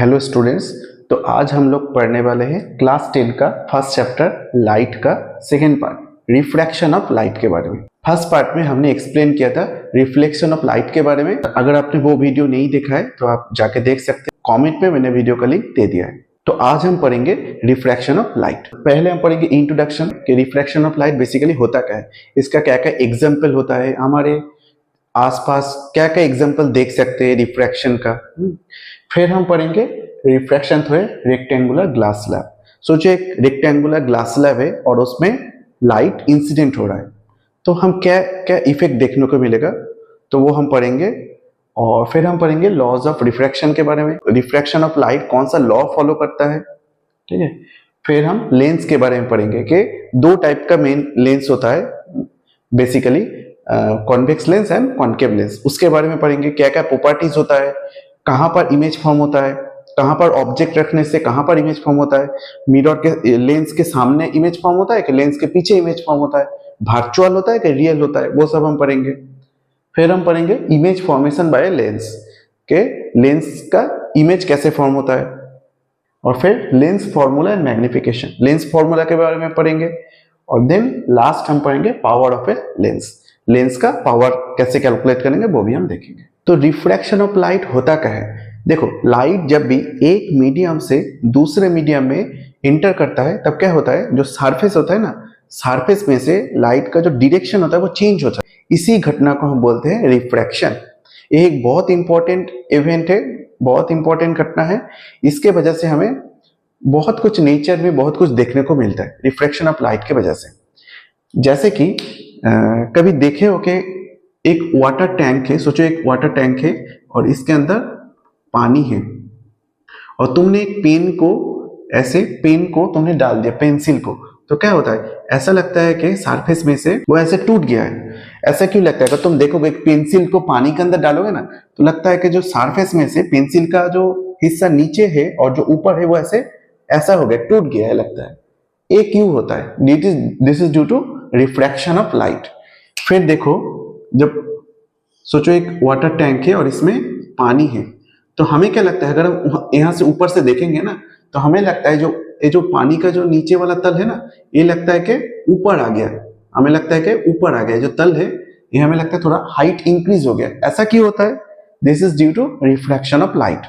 Hello students. तो आज हम लोग पढ़ने वाले हैं क्लास 10 का फर्स्ट चैप्टर लाइट का second part refraction of light के बारे में। फर्स्ट पार्ट में हमने एक्सप्लेन किया था रिफ्लेक्शन ऑफ लाइट के बारे में। अगर आपने वो वीडियो नहीं देखा है तो आप जाके देख सकते हैं, कमेंट में मैंने वीडियो का लिंक दे दिया है। तो आज हम पढ़ेंगे रिफ्रैक्शन ऑफ लाइट। पहले हम पढ़ेंगे इंट्रोडक्शन कि रिफ्रैक्शन ऑफ लाइट बेसिकली होता क्या है, इसका क्या क्या एग्जाम्पल होता है, हमारे आसपास क्या क्या एग्जाम्पल देख सकते हैं रिफ्रैक्शन का। फिर हम पढ़ेंगे refraction through rectangular glass slab. सोचिए एक रेक्टेंगुलर ग्लास स्लैब है और उसमें लाइट इंसिडेंट हो रहा है, तो हम क्या क्या इफेक्ट देखने को मिलेगा तो वो हम पढ़ेंगे। और फिर हम पढ़ेंगे लॉज ऑफ रिफ्रैक्शन के बारे में, रिफ्रैक्शन ऑफ लाइट कौन सा लॉ फॉलो करता है, ठीक है। फिर हम लेंस के बारे में पढ़ेंगे कि दो टाइप का मेन लेंस होता है basically, convex lens and concave lens. उसके बारे में पढ़ेंगे क्या क्या प्रॉपर्टीज होता है, कहां पर इमेज फॉर्म होता है, कहां पर ऑब्जेक्ट रखने से कहां पर इमेज फॉर्म होता है, मिरर के लेंस के सामने इमेज फॉर्म होता है कि लेंस के पीछे इमेज फॉर्म होता है, वर्चुअल होता है कि रियल होता है, वो सब हम पढ़ेंगे। फिर हम पढ़ेंगे इमेज फॉर्मेशन बाय लेंस के लेंस का इमेज कैसे फॉर्म होता है। और फिर lens formula and magnification, lens formula के बारे में पढ़ेंगे। और देन लास्ट हम पढ़ेंगे power of a lens, lens का पावर कैसे कैलकुलेट करेंगे वो भी हम देखेंगे। तो रिफ्रैक्शन ऑफ लाइट होता क्या है, देखो लाइट जब भी एक मीडियम से दूसरे मीडियम में इंटर करता है तब क्या होता है, जो सरफेस होता है ना, सरफेस में से लाइट का जो डायरेक्शन होता है वो चेंज होता है। इसी घटना को हम बोलते हैं रिफ्रैक्शन। ये एक बहुत इंपॉर्टेंट इवेंट है, बहुत इंपॉर्टेंट घटना है। इसके वजह से हमें बहुत कुछ नेचर में बहुत कुछ देखने को मिलता है रिफ्रैक्शन ऑफ लाइट के वजह से। जैसे कि कभी देखे हो कि एक वाटर टैंक है, सोचो एक वाटर टैंक है और इसके अंदर पानी है और तुमने एक पेन को ऐसे पेन को तुमने डाल दिया, पेंसिल को, तो क्या होता है, ऐसा लगता है कि सरफेस में से वो ऐसे टूट गया है। ऐसा क्यों लगता है, अगर तुम देखोगे एक पेंसिल को पानी के अंदर डालोगे ना तो लगता है कि जो सरफेस में से पेंसिल का जो हिस्सा नीचे है और जो ऊपर है वो ऐसे ऐसा हो गया, टूट गया है लगता है। ये क्यों होता है, this is due to refraction of light. फिर देखो, जब सोचो एक वाटर टैंक है और इसमें पानी है, तो हमें क्या लगता है, अगर हम यहां से ऊपर से देखेंगे ना तो हमें लगता है जो पानी का जो नीचे वाला तल है ना, ये लगता है कि ऊपर आ गया, हमें लगता है कि ऊपर आ गया, जो तल है ये हमें लगता है थोड़ा हाइट इंक्रीज हो गया। ऐसा क्यों होता है, this is due to refraction of light.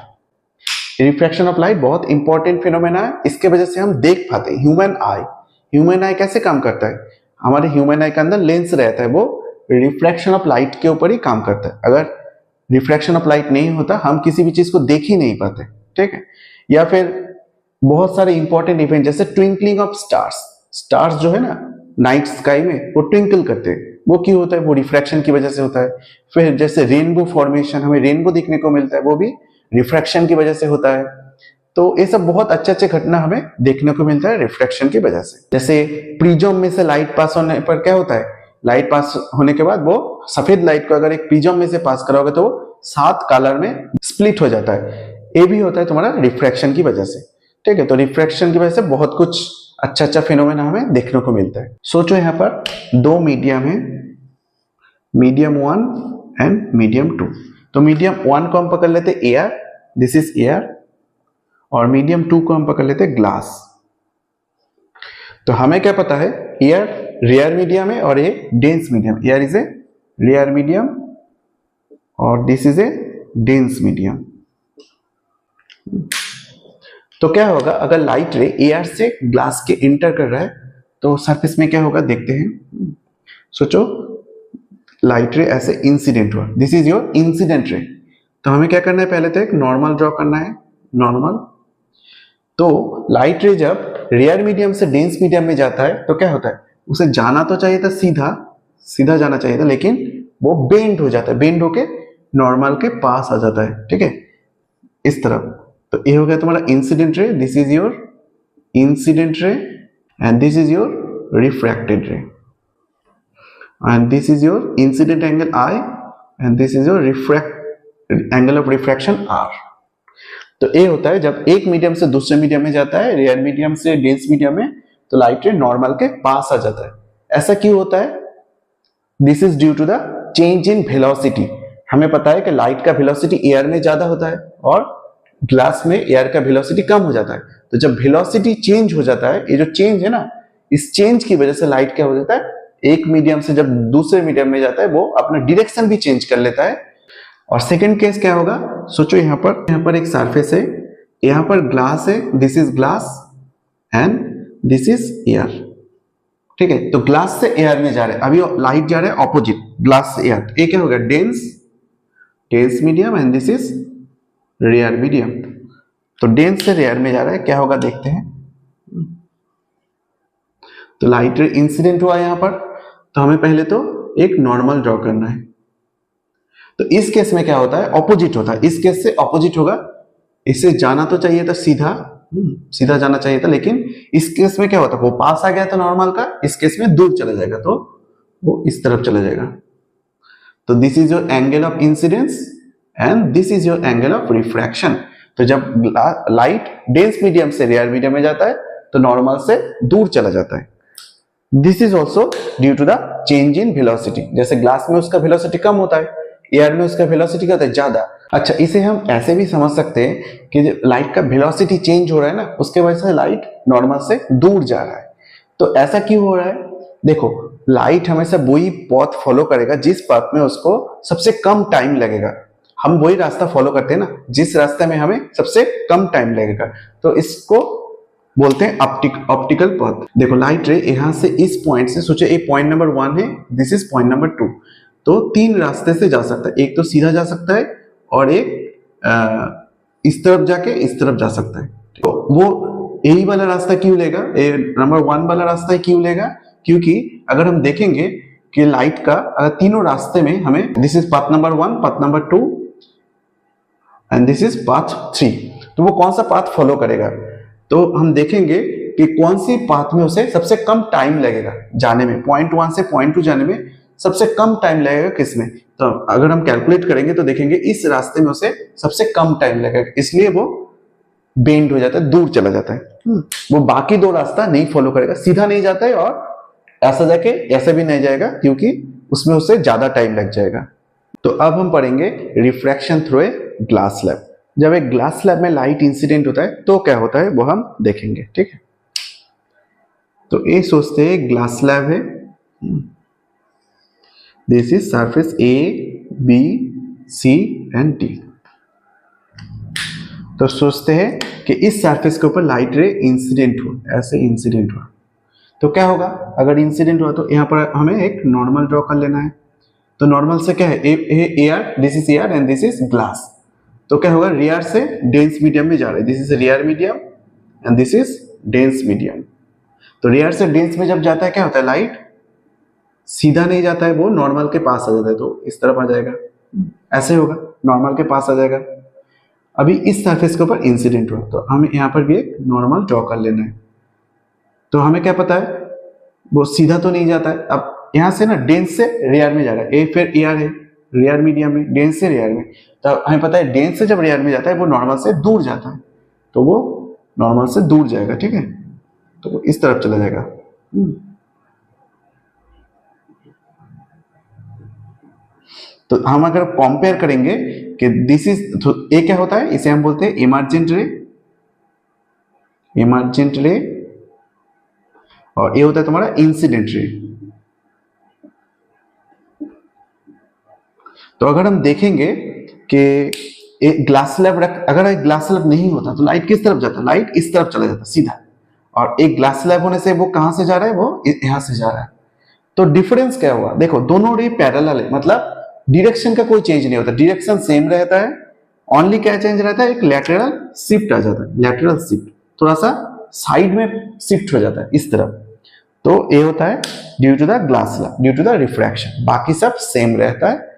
Refraction of light बहुत इंपॉर्टेंट फिनोमेना है, इसके वजह से हम देख पाते हैं। ह्यूमन आई कैसे काम करता है, हमारे ह्यूमन आई के अंदर लेंस रहता है, वो रिफ्रैक्शन ऑफ लाइट के ऊपर ही काम करता है। अगर रिफ्रैक्शन ऑफ लाइट नहीं होता हम किसी भी चीज को देख ही नहीं पाते, ठीक है। या फिर बहुत सारे इंपॉर्टेंट इवेंट जैसे ट्विंकलिंग ऑफ स्टार्स, स्टार्स जो है ना नाइट स्काई में वो ट्विंकल करते हैं, वो क्यों होता है, वो रिफ्रैक्शन की वजह से होता है। फिर जैसे रेनबो फॉर्मेशन, हमें रेनबो दिखने को मिलता है, वो भी रिफ्रैक्शन की वजह से होता है। तो ये सब बहुत अच्छे अच्छे घटना हमें देखने को मिलता है रिफ्रैक्शन की वजह से। जैसे प्रिज्म में से लाइट पास होने पर क्या होता है, लाइट पास होने के बाद वो सफेद लाइट को अगर एक प्रिज्म में से पास कराओगे तो 7 कलर में स्प्लिट हो जाता है। ये भी होता है तुम्हारा रिफ्रैक्शन की वजह से, ठीक है। तो रिफ्रैक्शन की वजह से बहुत कुछ अच्छा अच्छा फिनोमेना हमें देखने को मिलता है। सोचो यहाँ पर दो मीडियम है, मीडियम 1 एंड मीडियम 2। तो मीडियम 1 को हम पकड़ लेते एयर, दिस इज एयर, और मीडियम 2 को हम पकड़ लेते ग्लास। तो हमें क्या पता है, एयर रेयर मीडियम है और ये dense medium, air is a rare medium और this is a dense medium. तो क्या होगा, अगर लाइट रे एयर से ग्लास के इंटर कर रहा है तो सरफेस में क्या होगा देखते हैं। सोचो लाइट रे ऐसे इंसिडेंट हुआ, दिस इज योर इंसिडेंट रे। तो हमें क्या करना है, पहले तो एक नॉर्मल ड्रॉ करना है, नॉर्मल। तो लाइट रे जब रेयर मीडियम से डेंस मीडियम में जाता है तो क्या होता है, उसे जाना तो चाहिए था सीधा सीधा जाना चाहिए था, लेकिन वो बेंड हो जाता है, बेंड होके नॉर्मल के पास आ जाता है, ठीक है, इस तरफ। तो ये हो गया तुम्हारा incident ray, this is your incident ray and this is your refracted ray, and this is your incident angle I and this is your angle of refraction R. तो ये होता है जब एक मीडियम से दूसरे मीडियम में जाता है, रेयर मीडियम से डेंस मीडियम में, तो लाइट रे नॉर्मल के पास आ जाता है। ऐसा क्यों होता है, this is due to the change in velocity. हमें पता है कि लाइट का वेलोसिटी एयर में ज्यादा होता है और ग्लास में एयर का वेलोसिटी कम हो जाता है। तो जब वेलोसिटी चेंज हो जाता है, ये जो चेंज है ना, इस चेंज की वजह से लाइट क्या हो जाता है, एक मीडियम से जब दूसरे मीडियम में जाता है वो अपना डायरेक्शन भी चेंज कर लेता है। और सेकंड केस क्या होगा, सोचो यहाँ पर एक सरफेस है, यहाँ पर ग्लास है, this is glass and this is air, ठीक है। तो ग्लास से एयर में जा रहे हैं, अभी लाइट जा रहा है ऑपोजिट, ग्लास से एयर, ये क्या होगा, dense medium and this is rare medium. तो डेंस से रेयर में जा रहा है, क्या होगा देखते हैं। तो लाइट रे इंसिडेंट हुआ यहां पर, तो हमें पहले तो एक नॉर्मल ड्रॉ करना है। तो इस केस में क्या होता है, ऑपोजिट होता है, इस केस से ऑपोजिट होगा, इससे जाना तो चाहिए था सीधा जाना चाहिए था, लेकिन इस केस में क्या होता है, वो पास आ गया था नॉर्मल का, इस केस में दूर चला जाएगा, तो वो इस तरफ चला जाएगा। तो this is your angle of incidence and this is your angle of refraction. तो जब लाइट डेंस मीडियम से रेयर मीडियम में जाता है तो नॉर्मल से दूर चला जाता है। This is also due to the change in velocity, जैसे ग्लास में उसका वेलोसिटी कम होता है, एयर में उसका वेलोसिटी क्या होता है, ज्यादा। अच्छा, इसे हम ऐसे भी समझ सकते हैं कि लाइट का वेलोसिटी चेंज हो रहा है ना, उसके वजह से लाइट नॉर्मल से दूर जा रहा है। तो ऐसा क्यों हो रहा है, देखो लाइट हमेशा वही पथ फॉलो करेगा जिस पथ में उसको सबसे कम टाइम लगेगा। हम वही रास्ता फॉलो करते हैं ना, जिस रास्ते में हमें सबसे कम टाइम लगेगा, तो इसको बोलते हैं ऑप्टिकल पथ। देखो लाइट रे यहां से इस पॉइंट से, सोचो ये पॉइंट नंबर 1 है, दिस इज पॉइंट नंबर 2, तो 3 रास्ते से जा सकता है, एक तो सीधा जा सकता है और एक इस तरफ जाके इस तरफ जा सकता है। तो वो यही वाला रास्ता क्यों लेगा, नंबर 1 वाला रास्ता क्यों लेगा, क्योंकि अगर हम देखेंगे कि लाइट का अगर तीनों रास्ते में हमें, this is path number 1, path number 2 and this is path 3, तो वो कौन सा पाथ फॉलो करेगा, तो हम देखेंगे कि कौन सी पाथ में उसे सबसे कम टाइम लगेगा जाने में, पॉइंट 1 से पॉइंट 2 जाने में सबसे कम टाइम लगेगा किसमें। तो अगर हम कैलकुलेट करेंगे तो देखेंगे इस रास्ते में उसे सबसे कम टाइम लगेगा, इसलिए वो बेंड हो जाता है, दूर चला जाता है। वो बाकी 2 रास्ता नहीं फॉलो करेगा, सीधा नहीं जाता है और ऐसा जाके ऐसे भी नहीं जाएगा, क्योंकि उसमें उसे ज्यादा टाइम लग जाएगा। तो अब हम पढ़ेंगे refraction through a glass slab. जब एक ग्लास स्लैब में लाइट इंसिडेंट होता है तो क्या होता है वो हम देखेंगे, ठीक है। तो ये सोचते हैं ग्लास स्लैब है, this is surface A B C and D. तो सोचते हैं कि इस सरफेस के ऊपर लाइट रे इंसिडेंट हो, ऐसे इंसिडेंट हुआ तो क्या होगा, अगर इंसिडेंट हुआ तो यहाँ पर हमें एक नॉर्मल ड्रॉ कर लेना है। तो नॉर्मल से क्या है, air, this is air and this is glass, तो क्या होगा, रेयर से डेंस मीडियम में जा रहा है, this is rare medium and this is dense medium. तो रेयर से डेंस में जब जाता है क्या होता है, लाइट सीधा नहीं जाता है, वो नॉर्मल के पास आ जाता है, तो इस तरफ आ जाएगा, ऐसे होगा, नॉर्मल के पास आ जाएगा। अभी इस सरफेस के ऊपर इंसिडेंट हुआ तो हमें यहाँ पर भी एक नॉर्मल ड्रॉ कर लेना है। तो हमें क्या पता है, वो सीधा तो नहीं जाता है, अब यहाँ से ना डेंस से रेयर में जा रहा है, ए फिर एयर है, रेयर मीडियम में, डेंस से रेयर में, तो हमें पता है डेंस से जब रेयर में जाता है वो नॉर्मल से दूर जाता है, तो वो नॉर्मल से दूर जाएगा, ठीक है, तो वो इस तरफ चला जाएगा। तो हम अगर कंपेयर करेंगे कि दिस इज, तो ये क्या होता है, इसे हम बोलते हैं इमर्जेंट रे, और ये होता है तुम्हारा इंसिडेंट रे। तो अगर हम देखेंगे कि एक ग्लास स्लैब अगर एक ग्लास स्लैब नहीं होता तो लाइट किस तरफ जाता, लाइट इस तरफ चला जाता सीधा, और एक ग्लास स्लैब होने से वो कहां से जा रहा है, वो यहां से जा रहा है। तो डिफरेंस क्या हुआ, देखो दोनों रे पैरेलल है, मतलब डायरेक्शन का कोई चेंज नहीं होता, डायरेक्शन सेम रहता है, ओनली क्या चेंज रहता है, एक लैटरल शिफ्ट आ जाता है, लैटरल शिफ्ट, थोड़ा सा साइड में शिफ्ट हो जाता है इस तरफ। तो ये होता है due to the glass slab, due to the refraction, बाकी सब सेम रहता है।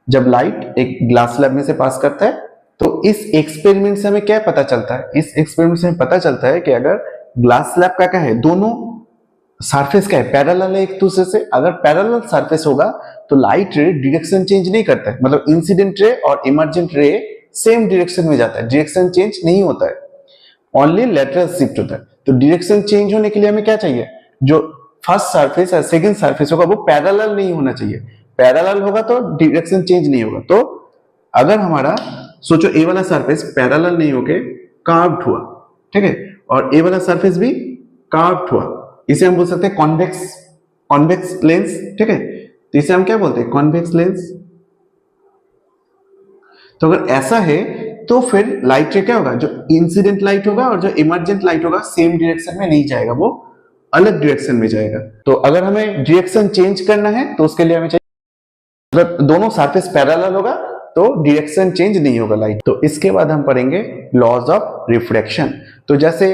जब लाइट एक ग्लास स्लैब में से पास करता है तो इस एक्सपेरिमेंट से हमें क्या पता चलता है, इस एक्सपेरिमेंट से हमें पता चलता है कि अगर ग्लास स्लैब का क्या है, दोनों सरफेस क्या है, पैरेलल है एक दूसरे से, अगर पैरेलल सरफेस होगा तो लाइट रे डायरेक्शन चेंज नहीं करता है, मतलब इंसिडेंट रे और इमर्जेंट रे सेम डायरेक्शन में जाता है, डायरेक्शन चेंज नहीं होता है, ओनली लेटरल शिफ्ट होता है। तो डायरेक्शन चेंज होने के लिए हमें क्या चाहिए, जो फर्स्ट सरफेस और सेकंड सरफेस होगा वो पैरेलल नहीं होना चाहिए, पैरेलल होगा तो डायरेक्शन चेंज नहीं होगा। तो अगर हमारा सोचो ए वाला सरफेस पैरेलल नहीं होके कार्व्ड हुआ, ठीक है, और ए वाला सरफेस भी कार्व्ड हुआ, इसे हम बोल सकते हैं कॉन्वेक्स लेंस, ठीक है, तो इसे हम क्या बोलते हैं, कॉन्वेक्स लेंस। तो अगर ऐसा है तो फिर लाइट क्या होगा, जो इंसिडेंट लाइट होगा और जो इमर्जेंट लाइट होगा सेम डायरेक्शन में नहीं जाएगा, वो अलग डायरेक्शन में जाएगा। तो अगर हमें डायरेक्शन चेंज करना है तो उसके लिए हमें चाहिए, अगर दोनों सरफेस पैरेलल होगा तो डायरेक्शन चेंज नहीं होगा लाइट। तो इसके बाद हम पढ़ेंगे लॉज ऑफ रिफ्रैक्शन। तो जैसे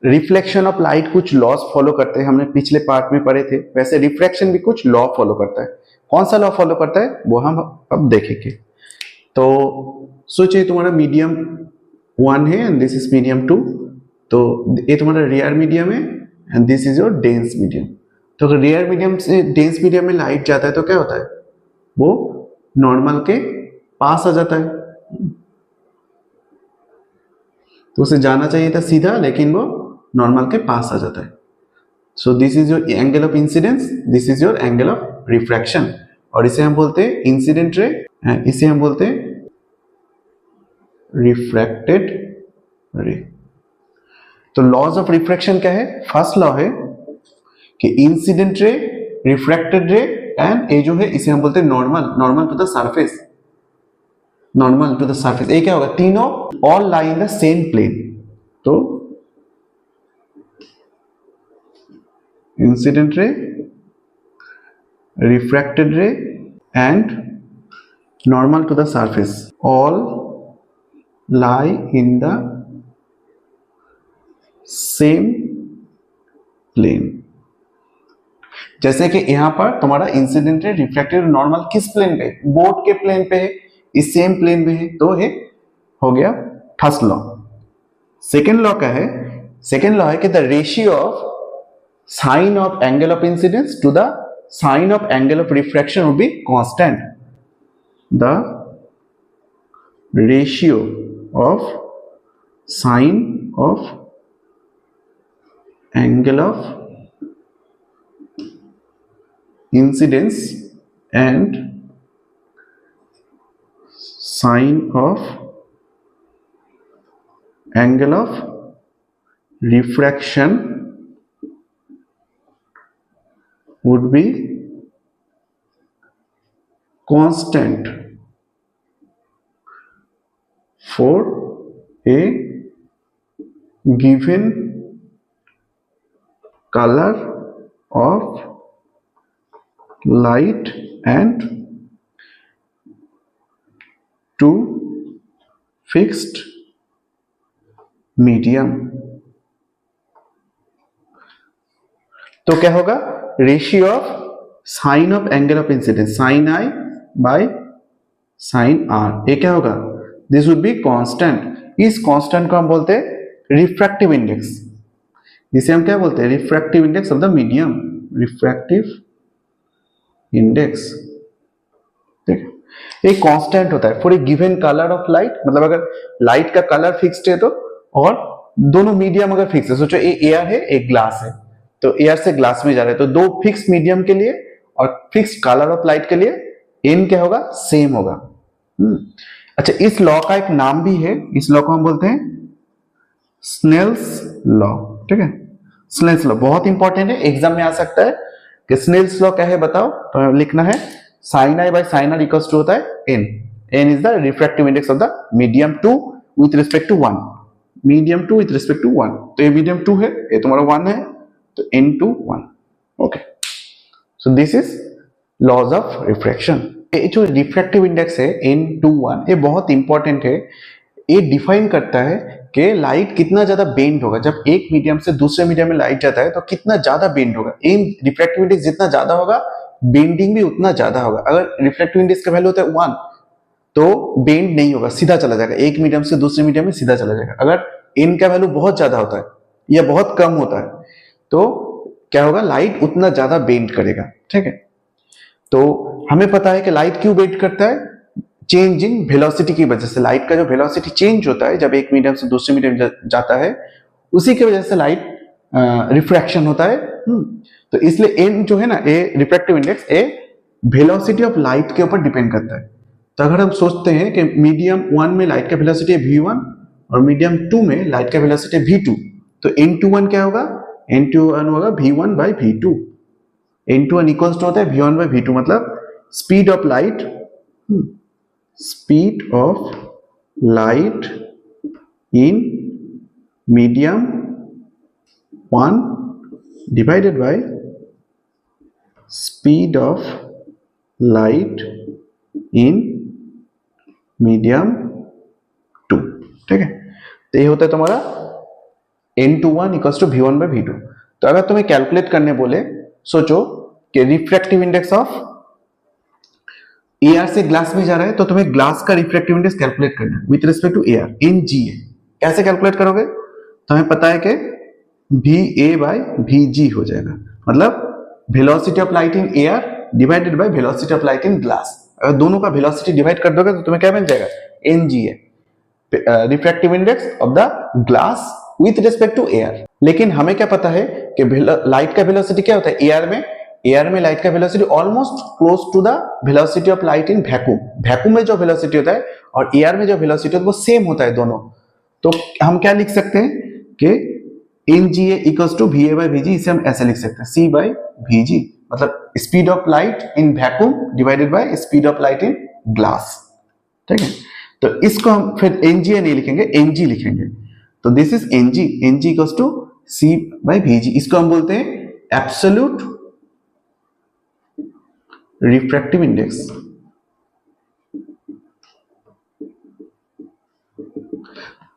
रिफ्लेक्शन ऑफ लाइट कुछ लॉज फॉलो करते हैं, हमने पिछले पार्ट में पढ़े थे, वैसे रिफ्रैक्शन भी कुछ लॉ फॉलो करता है। कौन सा लॉ फॉलो करता है वो हम अब देखेंगे। तो सोचिए तुम्हारा मीडियम 1 है एंड दिस इज मीडियम 2, तो ये तुम्हारा रेयर मीडियम है and this is your dense medium. तो अगर रेयर मीडियम से डेंस मीडियम में लाइट जाता है तो क्या होता है, वो नॉर्मल के पास आ जाता है, तो उसे जाना चाहिए था सीधा, लेकिन वो नॉर्मल के पास आ जाता है। सो this is your angle of incidence, this is your angle of refraction, और इसे हम बोलते हैं इंसिडेंट रे, इसे हम बोलते हैं रिफ्रैक्टेड रे। तो लॉज ऑफ रिफ्रैक्शन क्या है, फर्स्ट लॉ है कि incident ray, refracted ray and ये जो है इसे हम बोलते हैं normal to the surface, normal to the surface. ये क्या होगा, तीनों all lie in the same plane. तो incident ray, refracted ray and normal to the surface all lie in the same plane. जैसे कि यहां पर तुम्हारा इंसिडेंट रे, रिफ्रैक्टेड रे, नॉर्मल किस प्लेन पे, बोर्ड के प्लेन पे है, इस सेम प्लेन में है, तो ये हो गया फर्स्ट लॉ। सेकेंड लॉ क्या है, सेकेंड लॉ है कि the ratio of sine of angle of incidence to the sine of angle of refraction would be constant. The ratio of sine of angle of incidence and sine of angle of refraction would be constant for a given color of light and two fixed medium। तो क्या होगा, ratio of sine of angle of incidence, sine I by sine R, ये क्या होगा, this would be constant. इस constant को हम बोलते हैं रिफ्रैक्टिव इंडेक्स, जिसे हम क्या बोलते हैं, refractive index of the medium, refractive index. ठीक है, एक कांस्टेंट होता है for a given colour of light, मतलब अगर लाइट का कलर फिक्स्ड है तो, और दोनों मीडियम अगर फिक्स है, सोचो ये एयर है एक ग्लास है, तो एयर से ग्लास में जा रहे हैं, तो दो फिक्स मीडियम के लिए और फिक्स कलर ऑफ लाइट के लिए इन क्या होगा, सेम होगा। अच्छा, इस लॉ का एक नाम भी है, इस लॉ को हम बोलते हैं स्नेल्स लॉ। ठीक है, स्नेल्स लॉ बहुत इंपॉर्टेंट है, एग्जाम में आ सकता है कि स्नेल्स लॉ क्या है बताओ, तो लिखना है sine I by sine R equals to होता है N, N is the refractive index of the medium 2 with respect to 1, medium 2 with respect to 1, तो ये मीडियम 2 है, ये तुम्हारा 1 है, तो n two 1। Okay, so this is laws of refraction. ये जो रिफ्रैक्टिव इंडेक्स है n टू 1, ये बहुत इंपॉर्टेंट है, ये डिफाइन करता है कि लाइट कितना ज्यादा बेंड होगा, जब एक मीडियम से दूसरे मीडियम में लाइट जाता है तो कितना ज्यादा बेंड होगा। इन रिफ्रैक्टिव इंडेक्स जितना ज्यादा होगा बेंडिंग भी उतना ज्यादा होगा। अगर रिफ्रैक्टिव इंडेक्स का वैल्यू होता है 1 तो बेंड नहीं होगा, सीधा चला जाएगा, एक मीडियम से दूसरे मीडियम में सीधा चला जाएगा। अगर n का वैल्यू बहुत ज्यादा होता है या बहुत कम होता है तो क्या होगा, लाइट उतना ज्यादा बेंड करेगा। ठीक है, तो हमें पता है कि लाइट क्यों बेंड करता है, चेंज इन वेलोसिटी की वजह से। लाइट का जो वेलोसिटी चेंज होता है जब एक मीडियम से दूसरे मीडियम जाता है, उसी की वजह से लाइट रिफ्रैक्शन होता है। तो इसलिए एन जो है ना, a refractive index, a velocity of light के ऊपर डिपेंड करता है। तो अगर हम सोचते हैं कि मीडियम 1 में लाइट का वेलोसिटी है v1 और मीडियम 2 में लाइट का वेलोसिटी है v2, तो n21 क्या होगा? n21 होगा v1 by v2। n21 equals to होता है v1 by v2, मतलब speed of light in medium 1 divided by speed of light in medium 2। ठीक है, तो ये होता है तुम्हारा n21 equals to v1 by v2। तो अगर तुम्हें कैलकुलेट करने बोले, सोचो कि रिफ्रैक्टिव इंडेक्स ऑफ एआर से ग्लास में जा रहा है, तो तुम्हें ग्लास का रिफ्रैक्टिव इंडेक्स कैलकुलेट करना है विथ रिस्पेक्ट टू एआर इन जीए। कैसे कैलकुलेट करोगे? तुम्हें पता है कि va by vg हो जाएगा, मतलब velocity of light in air divided by velocity of light in glass. अगर दोनों का वेलोसिटी डिवाइड कर दोगे तो तुम्हें क्या मिल जाएगा? nga, refractive index of the glass with respect to air. लेकिन हमें क्या पता है कि लाइट का वेलोसिटी क्या होता है एयर में? एयर में लाइट का velocity almost close to the velocity of light in vacuum. Vacuum में जो वेलोसिटी होता है और एयर में जो वेलोसिटी होता है वो सेम होता है दोनों। तो हम क्या लिख सकते हैं कि nga equals to va by vg, इसे हम ऐसे लिख सकते हैं c by vg, मतलब speed of light in vacuum divided by speed of light in glass. ठीक है, तो इसको हम फिर nga नहीं लिखेंगे, ng लिखेंगे। तो this is ng equals to c by vg। इसको हम बोलते हैं एब्सोल्यूट रिफ्रैक्टिव इंडेक्स।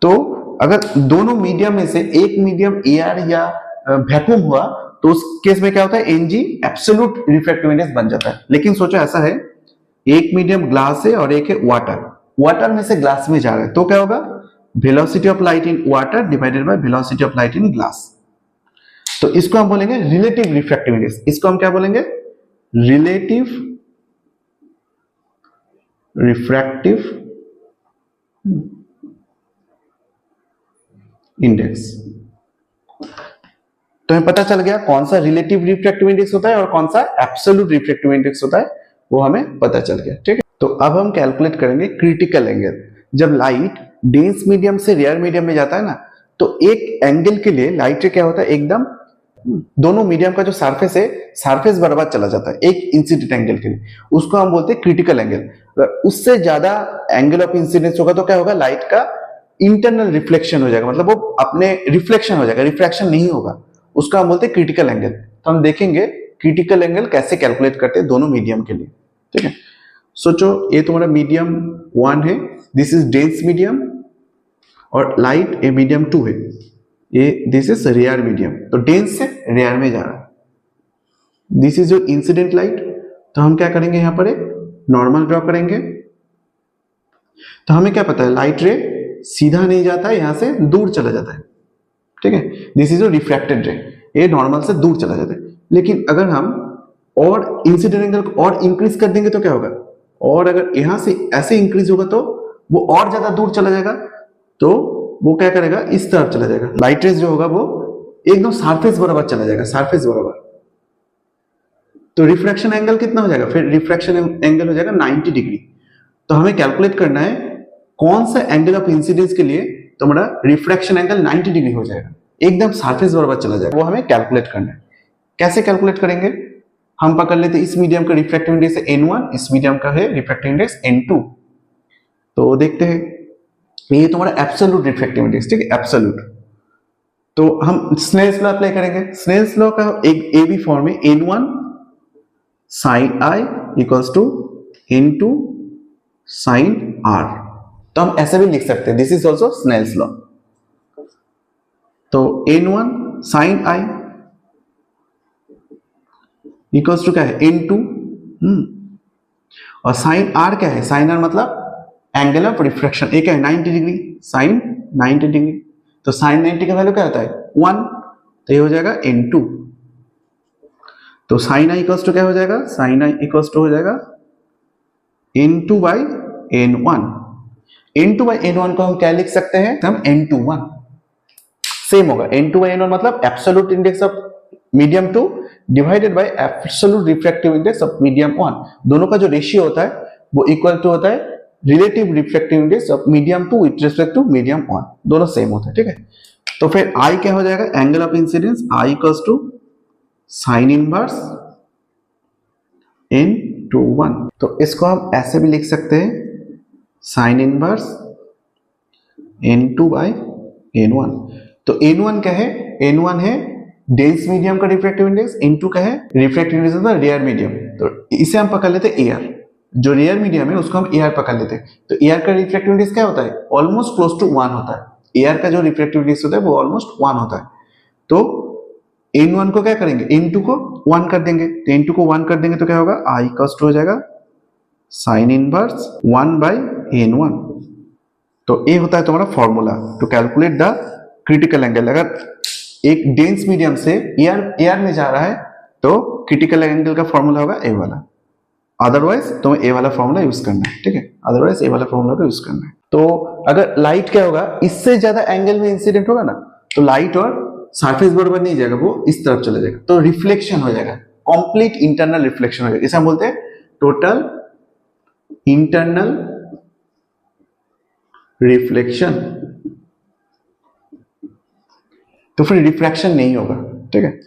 तो अगर दोनों मीडियम में से एक मीडियम एयर या वैक्यूम हुआ तो उस केस में क्या होता है? Ng एब्सोल्यूट रिफ्रैक्टिव इंडेक्स बन जाता है। लेकिन सोचो ऐसा है, एक मीडियम ग्लास है और एक है वाटर, वाटर में से ग्लास में जा रहा है, तो क्या होगा? Velocity of light in water divided by velocity of light in glass. तो इसको हम बोलेंगे रिलेटिव रिफ्रैक्टिव इंडेक्स। इसको हम क्या बोलेंगे? Relative refractive index. तो हमें पता चल गया कौन सा रिलेटिव रिफ्रैक्टिव इंडेक्स होता है और कौन सा एब्सोल्यूट रिफ्रैक्टिव इंडेक्स होता है, वो हमें पता चल गया। ठीक है, तो अब हम कैलकुलेट करेंगे क्रिटिकल एंगल। जब लाइट डेंस मीडियम से रेयर मीडियम में जाता है ना, तो एक एंगल के लिए लाइट क्या होता है? एकदम दोनों मीडियम का जो सरफेस है, सरफेस बराबर चला जाता है एक इंसिडेंट एंगल के लिए, उसको हम बोलते हैं क्रिटिकल एंगल। उससे ज्यादा एंगल ऑफ इंसिडेंस होगा तो क्या होगा? लाइट का इंटरनल रिफ्लेक्शन हो जाएगा, मतलब वो अपने रिफ्लेक्शन हो जाएगा, रिफ्रैक्शन नहीं होगा, उसको हम बोलते हैं क्रिटिकल एंगल। तो हम देखेंगे क्रिटिकल एंगल कैसे कैलकुलेट करते हैं दोनों मीडियम के लिए। ठीक है, सोचो ये तुम्हारा मीडियम 1 है, दिस इज डेंस मीडियम, और लाइट ए मीडियम 2 है, ये दिस इज रेयर मीडियम। तो डेंस से रेयर में जा रहा है। This is your incident light. तो हम क्या करेंगे? यहां पर एक नॉर्मल ड्रॉ करेंगे। तो हमें क्या पता है? लाइट रे सीधा नहीं जाता है, यहां से दूर चला जाता है। ठीक है, दिस इज योर रिफ्रैक्टेड रे, ये नॉर्मल से दूर चला जाता है। लेकिन अगर हम और इंसिडेंट एंगल को और इंक्रीज कर देंगे तो क्या होगा? और अगर यहां से ऐसे इंक्रीज होगा तो वो और ज्यादा दूर चला जाएगा, तो वो क्या करेगा? इस तरफ चला जाएगा। लाइट रेज जो होगा वो एकदम सरफेस बराबर चला जाएगा, सरफेस बराबर। तो रिफ्रैक्शन एंगल कितना हो जाएगा? फिर रिफ्रैक्शन एंगल हो जाएगा 90 डिग्री। तो हमें कैलकुलेट करना है कौन सा एंगल ऑफ इंसिडेंस के लिए तुम्हारा रिफ्रैक्शन एंगल 90 डिग्री हो जाएगा, एकदम सरफेस बराबर चला जाएगा, वो हमें कैलकुलेट करना है। कैसे कैलकुलेट करेंगे? हम पकड़ लेते इस मीडियम का रिफ्रैक्टिव इंडेक्स है n1, इस मीडियम का है रिफ्रैक्टिव इंडेक्स n2। तो देखते हैं, ये तुम्हारा एब्सोल्यूट रिफ्रैक्टिव इंडेक्स। ठीक है, एब्सोल्यूट। तो हम स्नेल्स लॉ अप्लाई करेंगे। स्नेल्स लॉ का एक ए बी फॉर्म में n1 sin i equals to n2 sin r। तो हम ऐसे भी लिख सकते हैं, this is also Snell's law. तो n1 sin i equals to क्या है? n2 और sin r क्या है? sin r मतलब एंगल ऑफ रिफ्रैक्शन, एक है 90 डिग्री, साइन 90 डिग्री। तो साइन 90 का वैल्यू क्या होता है? 1। तो ये हो जाएगा n2। तो साइन आई इक्वल्स टू क्या हो जाएगा? साइन आई इक्वल्स टू हो जाएगा n2 by n1। n2 by n1 को हम क्या लिख सकते हैं? हम n21 सेम होगा। n2 बाई n1 मतलब absolute index of medium 2 divided by absolute refractive index of medium 1। दोनों का जो रेशियो होता है वो इक्वल टू होता है relative refractive index of medium 2 with respect to medium 1, दोनों सेम होता है, ठीक है। तो फिर आई क्या हो जाएगा, angle of incidence I equals to sine inverse N two 1। तो इसको हम ऐसे भी लिख सकते हैं, sine inverse n2 by n1। तो n1 क्या है, n1 है डेंस मीडियम का रिफ्रैक्टिव इंडेक्स, n2 क्या है refractive index of the rare medium. तो इसे हम पकड़ लेते हैं एयर, जो रेयर मीडियम है उसको हम एयर पकड़ लेते हैं। तो एयर का रिफ्रैक्टिव इंडेक्स क्या होता है, ऑलमोस्ट क्लोज टू 1 होता है। एयर का जो रिफ्रैक्टिव इंडेक्स होता है वो ऑलमोस्ट 1 होता है। तो n1 को क्या करेंगे, n2 को 1 कर देंगे। तो n2 को 1 कर देंगे तो क्या होगा, i कॉस्ट हो जाएगा साइन इनवर्स 1 बाई n1। तो ये होता है तुम्हारा formula to calculate the critical angle. अगर एक डेंस मीडियम से एयर में जा रहा है तो क्रिटिकल एंगल का फॉर्मूला होगा ए वाला, अदरवाइज तुम्हें ए वाला फॉर्मूला यूज करना है, ठीक है, अदरवाइज ए वाला फॉर्मूला को यूज करना है। तो अगर लाइट क्या होगा, इससे ज्यादा एंगल में इंसिडेंट होगा ना, तो लाइट और सरफेस बराबर नहीं जाएगा, वो इस तरफ चले जाएगा, तो रिफ्लेक्शन हो जाएगा, कंप्लीट इंटरनल रिफ्लेक्शन हो जाएगा। इसे हम बोलते हैं टोटल इंटरनल रिफ्लेक्शन। तो फिर रिफ्रैक्शन नहीं होगा, ठीक है।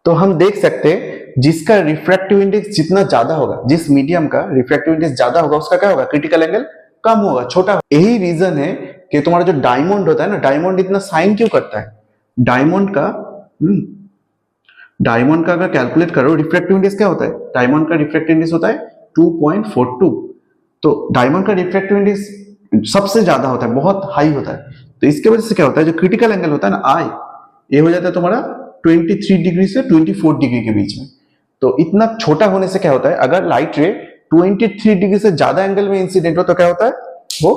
तो हम देख सकते हैं जिसका रिफ्रैक्टिव इंडेक्स जितना ज्यादा होगा, जिस मीडियम का रिफ्रैक्टिव इंडेक्स ज्यादा होगा उसका क्या होगा, क्रिटिकल एंगल कम होगा, छोटा होगा। यही रीजन है कि तुम्हारा जो डायमंड होता है ना, डायमंड इतना साइन क्यों करता है। डायमंड का अगर कैलकुलेट करो रिफ्रैक्टिव इंडेक्स क्या होता है, डायमंड का रिफ्रैक्टिव इंडेक्स होता है 2.42। तो डायमंड का रिफ्रैक्टिव इंडेक्स सबसे ज्यादा होता है, बहुत हाई होता है। तो इसके वजह से क्या होता है, जो क्रिटिकल एंगल होता है ना आई, ये हो जाता है तुम्हारा 23 डिग्री से 24 डिग्री के बीच में। तो इतना छोटा होने से क्या होता है, अगर लाइट रे 23 डिग्री से ज्यादा एंगल में इंसिडेंट हो तो क्या होता है, वो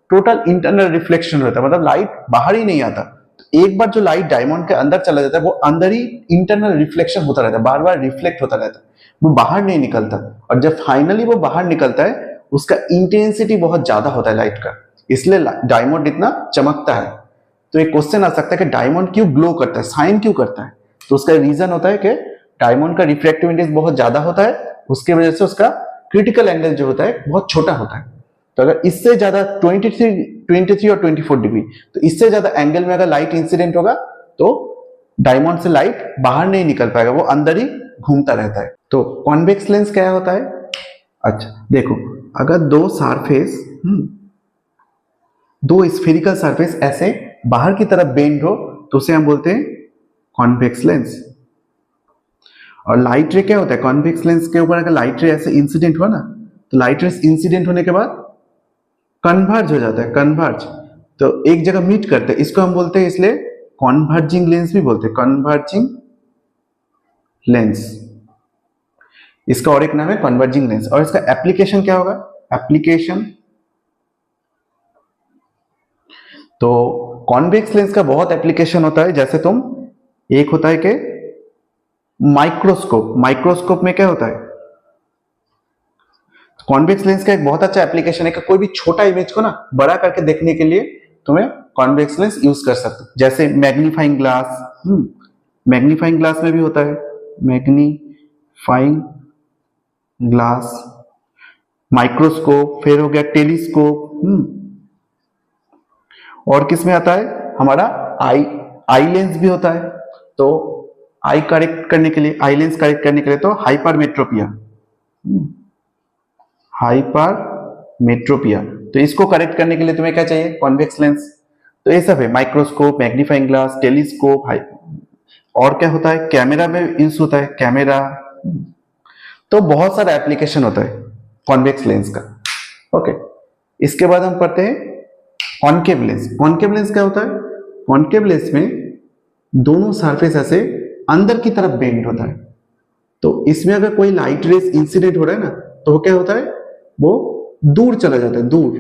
टोटल इंटरनल रिफ्लेक्शन होता है, मतलब लाइट बाहर ही नहीं आता। तो एक बार जो लाइट डायमंड के अंदर चला जाता है वो अंदर ही इंटरनल रिफ्लेक्शन होता रहता है, बार बार रिफ्लेक्ट होता रहता है, वो बाहर नहीं निकलता। और जब फाइनली वो बाहर निकलता है उसका इंटेंसिटी बहुत ज्यादा होता है लाइट का, इसलिए डायमंड इतना चमकता है। तो एक क्वेश्चन आ सकता है कि डायमंड क्यों ग्लो करता है, शाइन क्यों करता है। तो उसका रीजन होता है कि डायमंड का रिफ्रैक्टिव इंडेक्स बहुत ज्यादा होता है, उसकी वजह से उसका क्रिटिकल एंगल जो होता है बहुत छोटा होता है। तो अगर इससे ज्यादा 23 और 24 डिग्री, तो इससे ज्यादा एंगल में अगर लाइट इंसिडेंट होगा तो डायमंड से लाइट बाहर नहीं निकल पाएगा, वो अंदर ही घूमता रहता है। तो कॉन्वेक्स लेंस क्या होता है, अच्छा देखो, अगर दो स्फेरिकल सरफेस ऐसे बाहर की तरफ बेंड हो तो उसे हम बोलते हैं कॉन्वेक्स लेंस। और लाइट रे क्या होता है, कॉन्वेक्स लेंस के ऊपर अगर लाइट रे ऐसे इंसिडेंट हुआ ना, तो लाइट रे इंसिडेंट होने के बाद कन्वर्ज हो जाता है, कन्वर्ज, तो एक जगह मीट करते हैं, इसको हम बोलते हैं, इसलिए कन्वर्जिंग लेंस भी बोलते हैं, कन्वर्जिंग लेंस, इसका और एक नाम है कन्वर्जिंग लेंस। और इसका एप्लीकेशन क्या होगा, एप्लीकेशन, तो कॉन्वेक्स लेंस का बहुत एप्लीकेशन होता है। जैसे एक होता है कि माइक्रोस्कोप, माइक्रोस्कोप में क्या होता है, कॉन्वेक्स लेंस का एक बहुत अच्छा एप्लीकेशन है कि कोई भी छोटा इमेज को ना बड़ा करके देखने के लिए तुम्हें कॉन्वेक्स लेंस यूज कर सकते हो। जैसे मैग्नीफाइंग ग्लास, मैग्नीफाइंग ग्लास में भी होता है, मैग्नीफाइंग ग्लास, माइक्रोस्कोप, फिर हो गया टेलीस्कोप, और किस में आता है, हमारा आई लेंस भी होता है। तो आई करेक्ट करने के लिए, आई लेंस करेक्ट करने के लिए तो हाइपरमेट्रोपिया, हाइपरमेट्रोपिया, तो इसको करेक्ट करने के लिए तुम्हें क्या चाहिए, कॉन्वेक्स लेंस। तो ये सब है, माइक्रोस्कोप, मैग्नीफाइंग ग्लास, टेलीस्कोप, और क्या होता है, कैमरा में यूज होता है, कैमरा। तो बहुत सारा एप्लीकेशन होता है कॉन्वेक्स लेंस का। ओके, इसके बाद हम पढ़ते हैं कॉनकेव लेंस। कॉनकेव लेंस क्या होता है, कॉनकेव लेंस में दोनों सरफेस ऐसे अंदर की तरफ बेंड होता है। तो इसमें अगर कोई लाइट रेस इंसिडेंट हो रहा है ना, तो क्या होता है, वो दूर चला जाता है, दूर,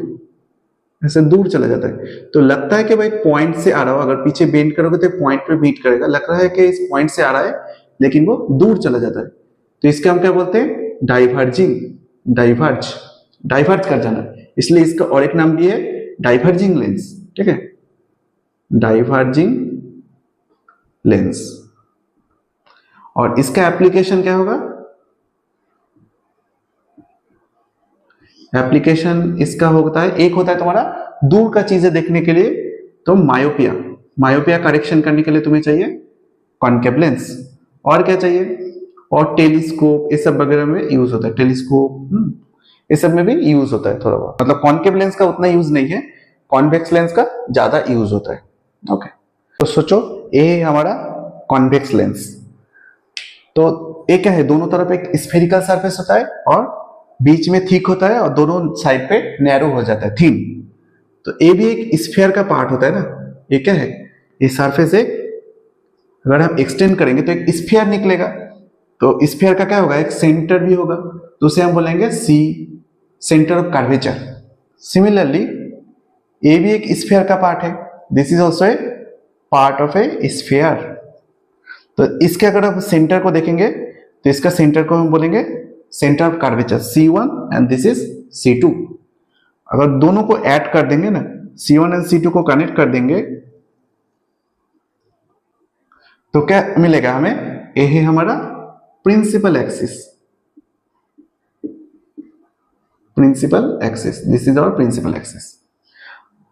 ऐसे दूर चला जाता है। तो लगता है कि भाई पॉइंट से आ रहा हो, अगर पीछे बेंड करोगे तो पॉइंट पे मीट करेगा, लग रहा है कि इस पॉइंट से आ रहा है, लेकिन वो दूर चला जाता है। तो इसके हम क्या बोलते हैं, डाइवर्जिंग, डाइवर्ज कर जाना, इसलिए इसका और एक नाम भी है डाइवर्जिंग लेंस, ठीक है, डाइवर्जिंग लेंस। और इसका एप्लीकेशन क्या होगा, एप्लीकेशन इसका होता है, एक होता है तुम्हारा दूर का चीजें देखने के लिए, तो मायोपिया, मायोपिया करेक्शन करने के लिए तुम्हें चाहिए कॉन्केव लेंस। और क्या चाहिए, और टेलीस्कोप, ये सब वगैरह में यूज होता है, टेलीस्कोप ये सब में भी यूज होता है थोड़ा बहुत। मतलब कॉन्केव लेंस का उतना यूज नहीं है, कॉन्वेक्स लेंस का ज्यादा यूज होता है। ओके, तो सोचो ये है हमारा कॉन्वेक्स लेंस। तो ये क्या है, दोनों तरफ एक स्फेरिकल सरफेस होता है और बीच में थिक होता है और दोनों साइड पे नैरो हो जाता है, थिन। तो ये भी एक स्फीयर का पार्ट होता है ना। ये क्या है, ये सरफेस एक, अगर हम एक्सटेंड करेंगे तो एक स्फीयर निकलेगा। तो स्फीयर का क्या होगा, एक सेंटर भी होगा, तो उसे हम बोलेंगे सी, सेंटर ऑफ कर्वेचर। सिमिलरली ये भी एक स्फीयर का पार्ट है, this is also a part of A sphere. तो इसके अगर आप सेंटर को देखेंगे तो इसका सेंटर को हम बोलेंगे centre of curvature C1 and this is C2। अगर दोनों को ऐड कर देंगे ना, C1 एंड C2 को कनेक्ट कर देंगे तो क्या मिलेगा हमें, ये है हमारा principal axis, principal axis, this is our principal axis.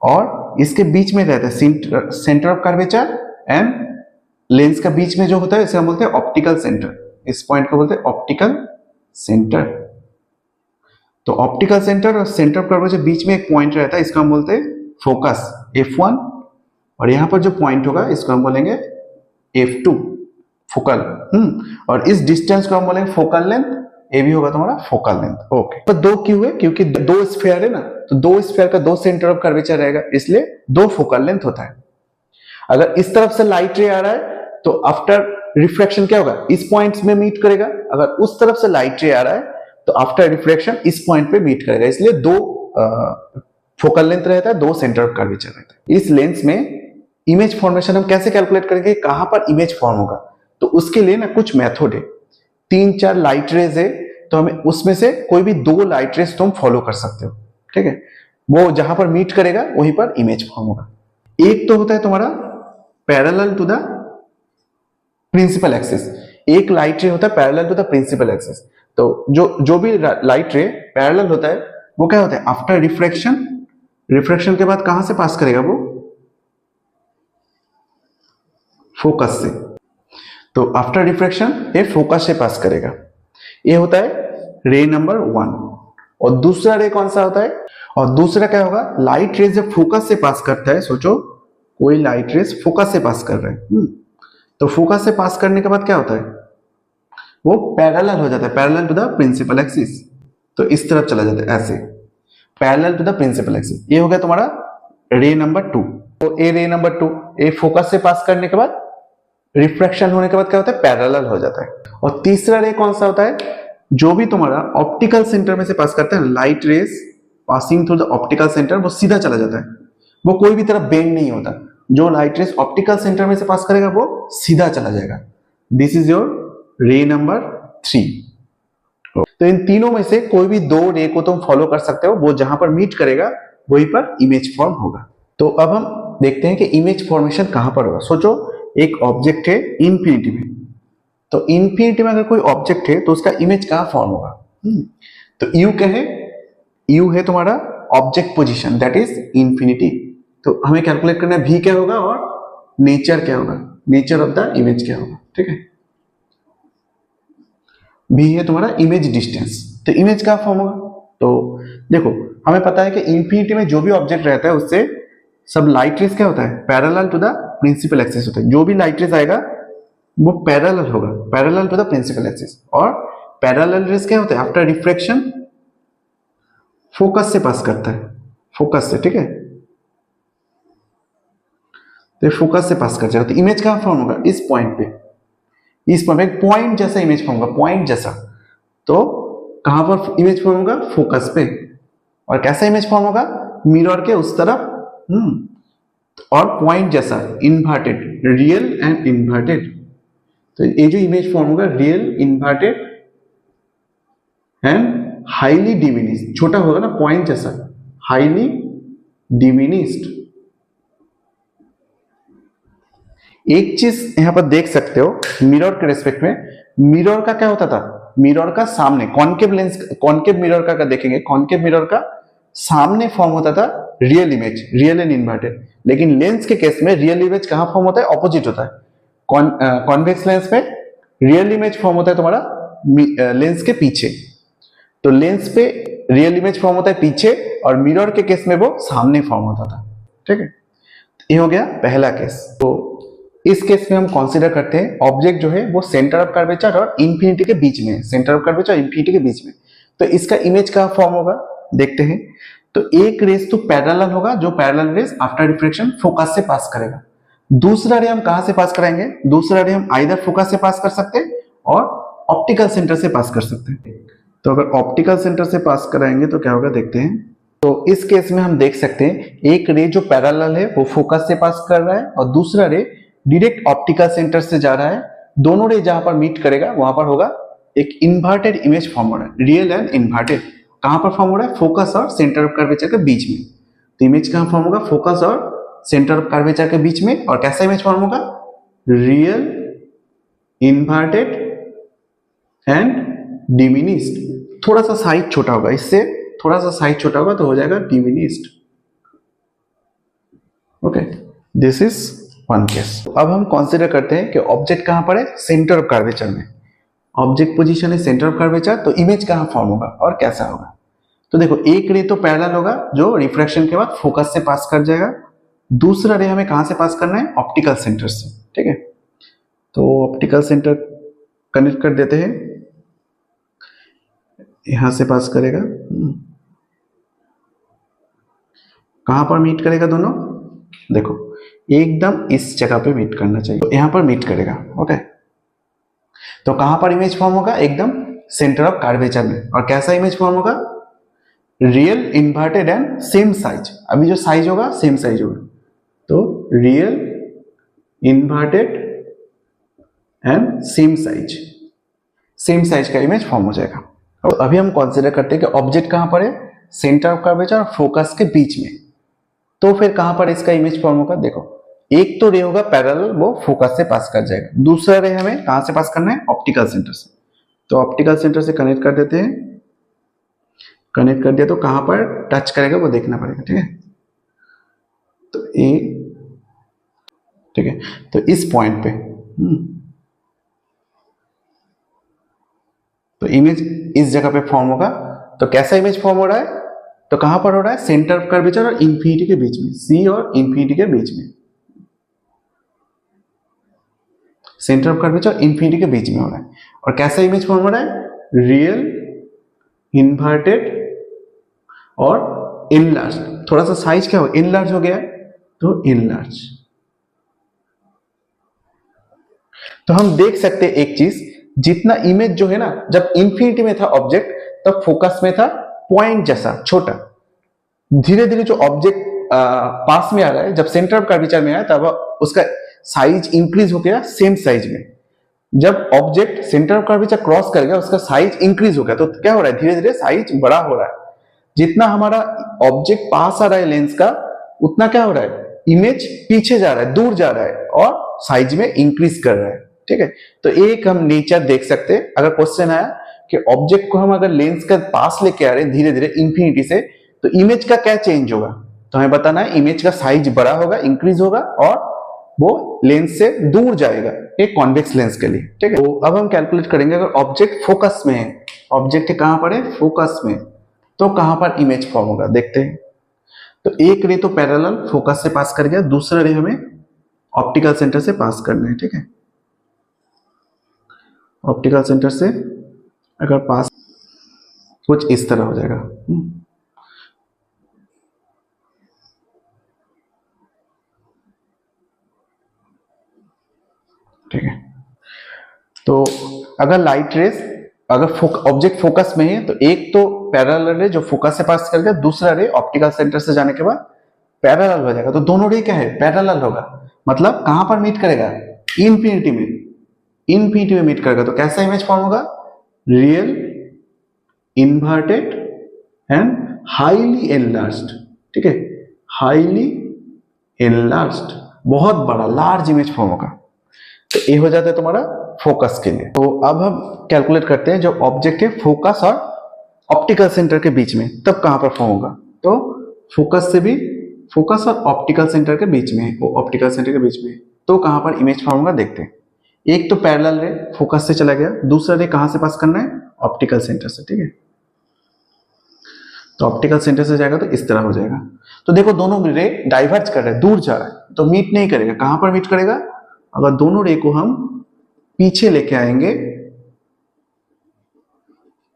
और इसके बीच में रहता है centre of curvature and lens का बीच में जो होता है इसे हम बोलते हैं ऑप्टिकल सेंटर। इस पॉइंट को बोलते हैं ऑप्टिकल सेंटर। तो ऑप्टिकल सेंटर और सेंटर ऑफ कर्वेचर बीच में एक पॉइंट रहता है, इसको हम बोलते हैं फोकस F1, और यहां पर जो पॉइंट होगा इसको हम बोलेंगे F2, फोकल। और इस डिस्टेंस को हम बोलेंगे फोकल लेंथ, ये भी होगा तुम्हारा फोकल लेंथ। ओके, तो दो क्यों है, क्योंकि दो स्फीयर है ना, तो दो स्फीयर का दो सेंटर ऑफ कर्वेचर रहेगा, इसलिए दो फोकल लेंथ होता है। अगर इस तरफ से लाइट रे आ रहा है तो आफ्टर रिफ्रैक्शन क्या होगा, इस पॉइंट्स में मीट करेगा। अगर उस तरफ से लाइट रे आ रहा है तो आफ्टर रिफ्रैक्शन इस पॉइंट पे मीट करेगा, इसलिए दो फोकल लेंथ रहता है, दो सेंटर ऑफ कर्वेचर रहता है। इस लेंस में इमेज फॉर्मेशन हम कैसे कैलकुलेट करेंगे, कहां पर इमेज फॉर्म होगा, तो उसके लिए ना कुछ मेथड है। 3-4 लाइट रेज है, तो हमें उसमें से कोई भी 2 लाइट रेज तुम फॉलो कर सकते हो, ठीक है। वो जहां पर मीट करेगा वहीं पर इमेज फॉर्म होगा। एक तो होता है तुम्हारा parallel to the principal axis, एक लाइट रे होता है parallel to the principal axis. तो जो भी लाइट रे पैरेलल होता है वो क्या होता है, आफ्टर रिफ्रैक्शन, रिफ्रैक्शन के बाद कहां से पास करेगा, वो फोकस से। तो आफ्टर रिफ्रैक्शन ये फोकस से पास करेगा, ये होता है रे नंबर 1। और दूसरा रे कौन सा होता है, और दूसरा क्या होगा, लाइट रे जब फोकस से पास करता है, सोचो कोई लाइट रेस फोकस से पास कर रहे हैं, तो फोकस से पास करने के बाद क्या होता है, वो पैरेलल हो जाता है, parallel to the principal axis. तो इस तरफ चला जाता है ऐसे, parallel to the principal axis. ये हो गया तुम्हारा रे नंबर 2। तो ए रे नंबर 2 ए फोकस से पास करने के बाद रिफ्रैक्शन होने के बाद क्या होता है, पैरेलल हो जाता है। और तीसरा रे कौन सा होता है, जो भी तुम्हारा ऑप्टिकल सेंटर में से पास करता है, light rays passing through the optical centre, वो सीधा चला जाता है, वो कोई भी तरफ बेंड नहीं होता। जो लाइट रेस ऑप्टिकल सेंटर में से पास करेगा वो सीधा चला जाएगा। दिस इज योर रे नंबर 3। तो इन तीनों में से कोई भी 2 रे को तुम फॉलो कर सकते हो, वो जहां पर मीट करेगा वहीं पर इमेज फॉर्म होगा। तो अब हम देखते हैं कि इमेज फॉर्मेशन कहां पर होगा। सोचो एक ऑब्जेक्ट है इन्फिनिटी में, तो इन्फिनिटी में अगर कोई ऑब्जेक्ट है तो उसका इमेज कहां फॉर्म होगा, तो यू क्या है, यू है तुम्हारा object position, that is infinity. तो हमें कैलकुलेट करना है v क्या होगा और नेचर क्या होगा, नेचर ऑफ द इमेज क्या होगा, ठीक है। v है तुम्हारा इमेज डिस्टेंस, तो इमेज कहां फॉर्म होगा, तो देखो हमें पता है कि इन्फिनिटी में जो भी ऑब्जेक्ट रहता है उससे सब लाइट रेस क्या होता है, parallel to the principal axis होता है। जो भी लाइट रेस आएगा वो पैरेलल होगा, parallel to the principal axis. और पैरेलल रेस क्या होता है, आफ्टर रिफ्रैक्शन फोकस से पास करता है, फोकस से, ठीक है। तो फोकस से पास कर जाएगा, तो इमेज कहां फॉर्म होगा, इस पॉइंट पे, इस पॉइंट पे पॉइंट जैसा इमेज फॉर्म होगा, पॉइंट जैसा। तो कहां पर इमेज फॉर्म होगा, फोकस पे। और कैसा इमेज फॉर्म होगा, मिरर के उस तरफ, और पॉइंट जैसा, इन्वर्टेड, रियल एंड इन्वर्टेड। तो ये जो इमेज फॉर्म होगा real, inverted and highly diminished, छोटा होगा ना पॉइंट जैसा, हाईली डिमिनिश्ड। एक चीज यहां पर देख सकते हो, मिरर के रेस्पेक्ट में, मिरर का क्या होता था, मिरर का सामने, कॉनकेव लेंस, कॉनकेव मिरर का देखेंगे, कॉनकेव मिरर का सामने फॉर्म होता था real image, real and inverted. लेकिन लेंस के केस में रियल इमेज कहां फॉर्म होता है? ऑपोजिट होता है। कॉन्वेक्स लेंस में रियल इमेज फॉर्म होता है तुम्हारा लेंस के पीछे। तो लेंस पे रियल इमेज फॉर्म होता है पीछे, और मिरर के केस में वो सामने फॉर्म होता था। ठीक है, ये हो गया पहला केस। तो इस केस में हम कंसीडर करते हैं ऑब्जेक्ट जो है वो सेंटर ऑफ कर्वेचर और इंफिनिटी के बीच में है, सेंटर ऑफ कर्वेचर और इंफिनिटी के बीच में। तो इसका इमेज कहां फॉर्म होगा देखते हैं। तो एक रेस तो पैरेलल होगा, जो parallel rays after refraction focus से पास करेगा। दूसरा रे हम कहां से पास कराएंगे? दूसरा रे हम आइदर फोकस से पास कर सकते हैं और ऑप्टिकल सेंटर से पास कर सकते हैं। तो अगर ऑप्टिकल सेंटर से पास कराएंगे तो क्या होगा देखते हैं। तो इस केस में हम देख सकते हैं एक रे जो पैरेलल है वो फोकस से पास कर रहा है, और दूसरा रे डायरेक्ट ऑप्टिकल सेंटर से जा रहा है। दोनों रे जहां पर मीट करेगा वहां पर होगा एक इन्वर्टेड इमेज फॉर्म हो रहा है, रियल एंड इन्वर्टेड। कहां पर फॉर्म हो रहा है? फोकस और सेंटर ऑफ कर्वेचर के बीच में। तो इमेज कहां फॉर्म होगा? फोकस और सेंटर ऑफ कर्वेचर के बीच में। और कैसा इमेज फॉर्म होगा? Real, inverted and diminished. थोड़ा सा साइज छोटा होगा, इससे थोड़ा सा साइज छोटा होगा तो हो जाएगा diminished. Okay, this is one case. अब हम कंसीडर करते हैं कि ऑब्जेक्ट कहां पर है? सेंटर ऑफ कर्वेचर में। ऑब्जेक्ट पोजीशन है सेंटर ऑफ कर्वेचर, तो इमेज कहां फॉर्म होगा और कैसा होगा? तो देखो, एक रे तो पैरेलल होगा जो रिफ्रैक्शन के बाद फोकस से पास कर जाएगा। दूसरा रे हमें कहां से पास करना है? ऑप्टिकल सेंटर से। ठीक है, तो ऑप्टिकल सेंटर कनेक्ट कर देते हैं, यहां से पास करेगा। कहां पर मीट करेगा दोनों? देखो, एकदम इस जगह पे मीट करना चाहिए, तो यहां पर मीट करेगा। ओके, तो कहां पर इमेज फॉर्म होगा? एकदम सेंटर ऑफ कर्वेचर में। और कैसा इमेज फॉर्म होगा? Real, inverted and same size. अभी जो साइज होगा सेम साइज होगा, तो real, inverted and same size, same size का इमेज फॉर्म हो जाएगा। तो अभी हम कंसीडर करते हैं कि ऑब्जेक्ट कहां पर है? सेंटर ऑफ कर्वेचर और फोकस के बीच में। तो फिर कहां पर इसका इमेज फॉर्म होगा? देखो, एक तो रे होगा पैरेलल, वो फोकस से पास कर जाएगा। दूसरा रे हमें कहां से पास करना है? ऑप्टिकल सेंटर से। तो ऑप्टिकल सेंटर से कनेक्ट कर देते हैं। कनेक्ट कर दिया तो कहां पर टच करेगा वो देखना पड़ेगा। ठीक है, तो ए, ठीक है, तो इस पॉइंट पे तो इमेज इस जगह पे फॉर्म होगा। तो कैसा इमेज फॉर्म हो रहा है? तो कहां पर हो रहा है? सेंटर ऑफ कर्वेचर और इंफिनिटी के बीच में, सी और इंफिनिटी के बीच में। सेंटर ऑफ कर्वेचर इंफिनिटी के बीच में हो रहा है। और कैसा इमेज फॉर्म हो रहा है? रियल, इन्वर्टेड और इनलार्ज। थोड़ा सा साइज क्या हो? इनलार्ज हो गया, तो इनलार्ज। तो हम देख सकते हैं एक चीज, जितना इमेज जो है ना, जब इंफिनिटी में था ऑब्जेक्ट तब फोकस में था पॉइंट जैसा छोटा। धीरे धीरे जो ऑब्जेक्ट पास में आ रहा है, जब सेंटर ऑफ कर्वेचर में आया तब उसका साइज इंक्रीज हो गया सेम साइज में। जब object centre of curvature cross कर गया उसका साइज इंक्रीज हो गया। तो क्या हो रहा है? धीरे धीरे साइज बड़ा हो रहा है। जितना हमारा ऑब्जेक्ट पास आ रहा है लेंस का, उतना क्या हो रहा है? इमेज पीछे जा रहा है, दूर जा रहा है और साइज में इंक्रीज कर रहा है। ठीक है, तो एक हम नेचर देख सकते हैं। अगर क्वेश्चन आया कि ऑब्जेक्ट को हम अगर लेंस के पास लेके आ रहे हैं धीरे धीरे इंफिनिटी से, तो इमेज का क्या चेंज होगा? तो हमें बताना है इमेज का साइज बड़ा होगा, इंक्रीज होगा और वो लेंस से दूर जाएगा, एक कॉन्वेक्स लेंस के लिए। ठीक है, तो अब हम कैलकुलेट करेंगे, अगर ऑब्जेक्ट फोकस में है, ऑब्जेक्ट कहां पर है? फोकस में, तो कहां पर इमेज फॉर्म होगा देखते हैं। तो एक रे तो पैरेलल फोकस से पास कर गया, दूसरा रे हमें ऑप्टिकल सेंटर से पास करना है। ठीक है, ऑप्टिकल सेंटर से अगर पास कुछ इस तरह हो जाएगा। ठीक है, तो अगर लाइट रेस, अगर ऑब्जेक्ट फोकस में है तो एक तो पैरेलल रे जो फोकस से पास कर गया, दूसरा रे ऑप्टिकल सेंटर से जाने के बाद पैरेलल हो जाएगा। तो दोनों रे क्या है? पैरेलल होगा। मतलब कहां पर मीट करेगा? इंफिनिटी में, इंफिनिटी में मीट करेगा। तो कैसा इमेज फॉर्म होगा? Real, inverted and highly enlarged. ठीक है, हाईली एनलार्ज्ड, बहुत बड़ा लार्ज इमेज फॉर्म होगा। तो ये हो जाता है तुम्हारा फोकस के लिए। तो अब हम कैलकुलेट करते हैं जो ऑब्जेक्ट है फोकस और ऑप्टिकल सेंटर के बीच में, तब कहां पर फॉर्म होगा। तो फोकस से भी, फोकस और ऑप्टिकल सेंटर के बीच में, वो ऑप्टिकल सेंटर के बीच में, तो कहां पर इमेज फॉर्म होगा देखते हैं। एक तो पैरेलल रे फोकस से चला गया, दूसरा रे कहां से पास करना है, ऑप्टिकल सेंटर से, ठीक है। तो ऑप्टिकल सेंटर से जाएगा तो इस तरह हो जाएगा। तो देखो दोनों रे डाइवर्ज कर रहे हैं, दूर जा रहा है, तो मीट नहीं करेगा। कहां पर मीट करेगा, अगर दोनों रे को हम पीछे लेके आएंगे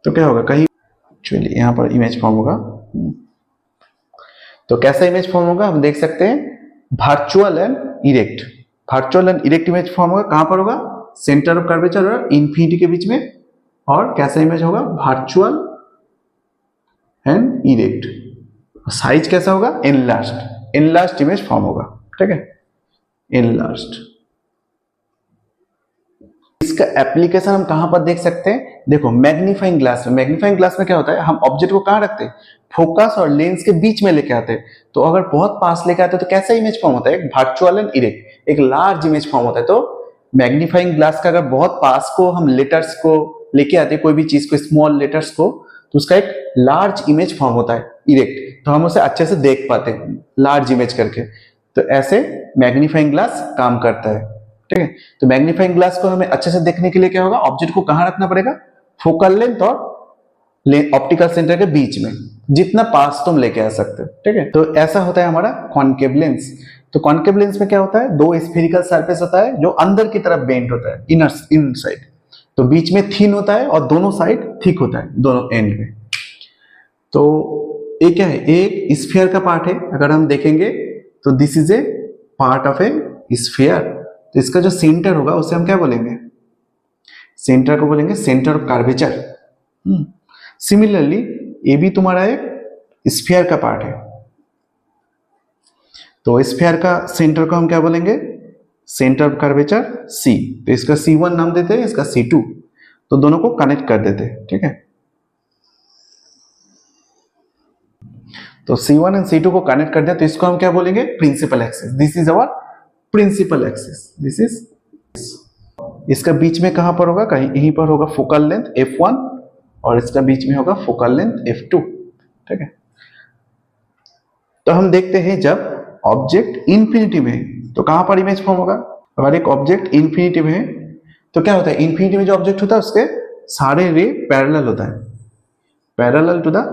तो क्या होगा, कहीं एक्चुअली यहां पर इमेज फॉर्म होगा। तो कैसा इमेज फॉर्म होगा हम देख सकते हैं, virtual and erect. Virtual and erect image form होगा, कहां पर होगा, सेंटर ऑफ कर्वेचर और इंफिनिटी के बीच में। और कैसा इमेज होगा, वर्चुअल एंड इरेक्ट। साइज कैसा होगा, एनलार्ज्ड, एनलार्ज्ड इमेज फॉर्म होगा, ठीक है, एनलार्ज्ड। इसका एप्लीकेशन हम कहां पर देख सकते हैं, देखो मैग्नीफाइंग ग्लास में। मैग्नीफाइंग ग्लास में क्या होता है, हम ऑब्जेक्ट को कहां रखते हैं, फोकस और लेंस के बीच में लेके आते हैं। तो अगर बहुत पास लेके आते हैं तो कैसा इमेज फॉर्म होता है, एक वर्चुअल एंड इरेक्ट, एक लार्ज इमेज फॉर्म होता है। तो मैग्नीफाइंग ग्लास का अगर बहुत पास को हम लेटर्स को लेके आते हैं, कोई भी चीज को, स्मॉल लेटर्स को, तो उसका एक लार्ज इमेज फॉर्म होता है, इरेक्ट। तो हम उसे अच्छे से देख पाते हैं लार्ज इमेज करके। तो ऐसे मैग्नीफाइंग ग्लास काम करता है, ठीक है। तो मैग्नीफाइंग ग्लास को हमें अच्छे से देखने के लिए क्या होगा, ऑब्जेक्ट को कहां रखना पड़ेगा, फोकल लेंथ और ऑप्टिकल सेंटर के बीच में, जितना पास तुम लेके आ सकते हो, ठीक है। तो ऐसा होता है हमारा कॉन्केव लेंस। तो कॉन्केव लेंस में क्या होता है, दो स्फेरिकल सरफेस होता है जो अंदर की तरफ बेंड होता है, इन साइड। तो बीच में थिन होता है और दोनों साइड थिक होता है, दोनों एंड में। तो एक क्या है, एक स्फीयर का पार्ट है। अगर हम देखेंगे तो this is A part of A sphere. तो इसका जो सेंटर होगा उसे हम क्या बोलेंगे, सेंटर को बोलेंगे सेंटर ऑफ कर्वेचर। सिमिलरली ये भी तुम्हारा एक स्फीयर का पार्ट है। तो स्फीयर का सेंटर को हम क्या बोलेंगे, सेंटर ऑफ कर्वेचर सी। तो इसका C1 नाम देते हैं, इसका C2। तो दोनों को कनेक्ट कर देते हैं, ठीक है। तो C1 एंड C2 को कनेक्ट कर दिया, तो इसको हम क्या बोलेंगे, principal axis. This is our principal axis, this is. इसका बीच में कहां पर होगा, कहीं यहीं पर होगा फोकल लेंथ F1 और इसका बीच में होगा फोकल लेंथ F2, ठीक है। तो हम देखते हैं जब ऑब्जेक्ट इंफिनिटी में है तो कहां पर इमेज फॉर्म होगा। अगर एक ऑब्जेक्ट इंफिनिटी में है तो क्या होता है, इंफिनिटी में जो ऑब्जेक्ट होता है उसके सारे रे पैरेलल होता है, parallel to the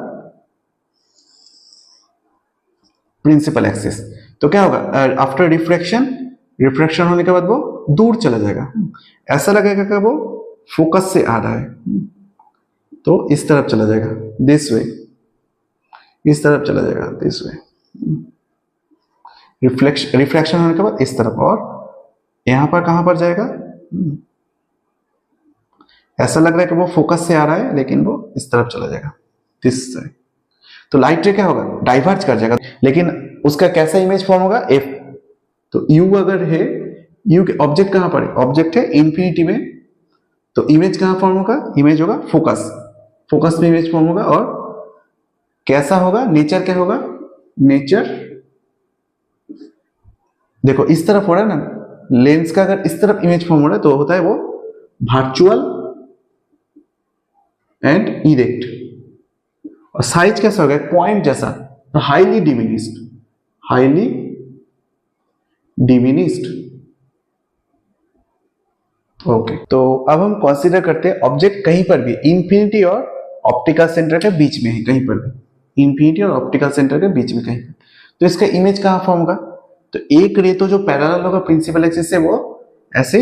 principal axis. तो क्या होगा, आफ्टर रिफ्रैक्शन, रिफ्रैक्शन होने के बाद वो दूर चला जाएगा। ऐसा लगेगा कि वो फोकस से आ रहा है, तो इस तरफ चला जाएगा, दिस वे, इस तरफ चला जाएगा, दिस वे। रिफ्रैक्शन होने के बाद इस तरफ, और यहां पर कहां पर जाएगा, ऐसा लग रहा है कि वो फोकस से आ रहा है लेकिन वो इस तरफ चला जाएगा, दिस साइड। तो लाइट रे क्या होगा, डाइवर्ज कर जाएगा, लेकिन उसका कैसा इमेज फॉर्म होगा, एफ। तो यू अगर है, यू के ऑब्जेक्ट कहां पर है, ऑब्जेक्ट है इंफिनिटी में, तो इमेज कहां फॉर्म होगा, इमेज होगा फोकस, फोकस में इमेज फॉर्म होगा। और कैसा होगा, नेचर क्या होगा, नेचर देखो इस तरफ हो रहा है ना, लेंस का अगर इस तरफ इमेज फॉर्म हो रहा है तो होता है वो वर्चुअल एंड इरेक्ट। और साइज कैसा होगा, पॉइंट जैसा, तो highly diminished, highly diminished. Okay, तो अब हम कंसीडर करते हैं ऑब्जेक्ट कहीं पर भी इंफिनिटी और ऑप्टिकल सेंटर के बीच में है, कहीं पर भी इंफिनिटी और ऑप्टिकल सेंटर के बीच में कहीं, तो इसका इमेज कहां फॉर्म होगा। तो एक रे तो जो पैरेलल होगा प्रिंसिपल एक्सिस से, वो ऐसे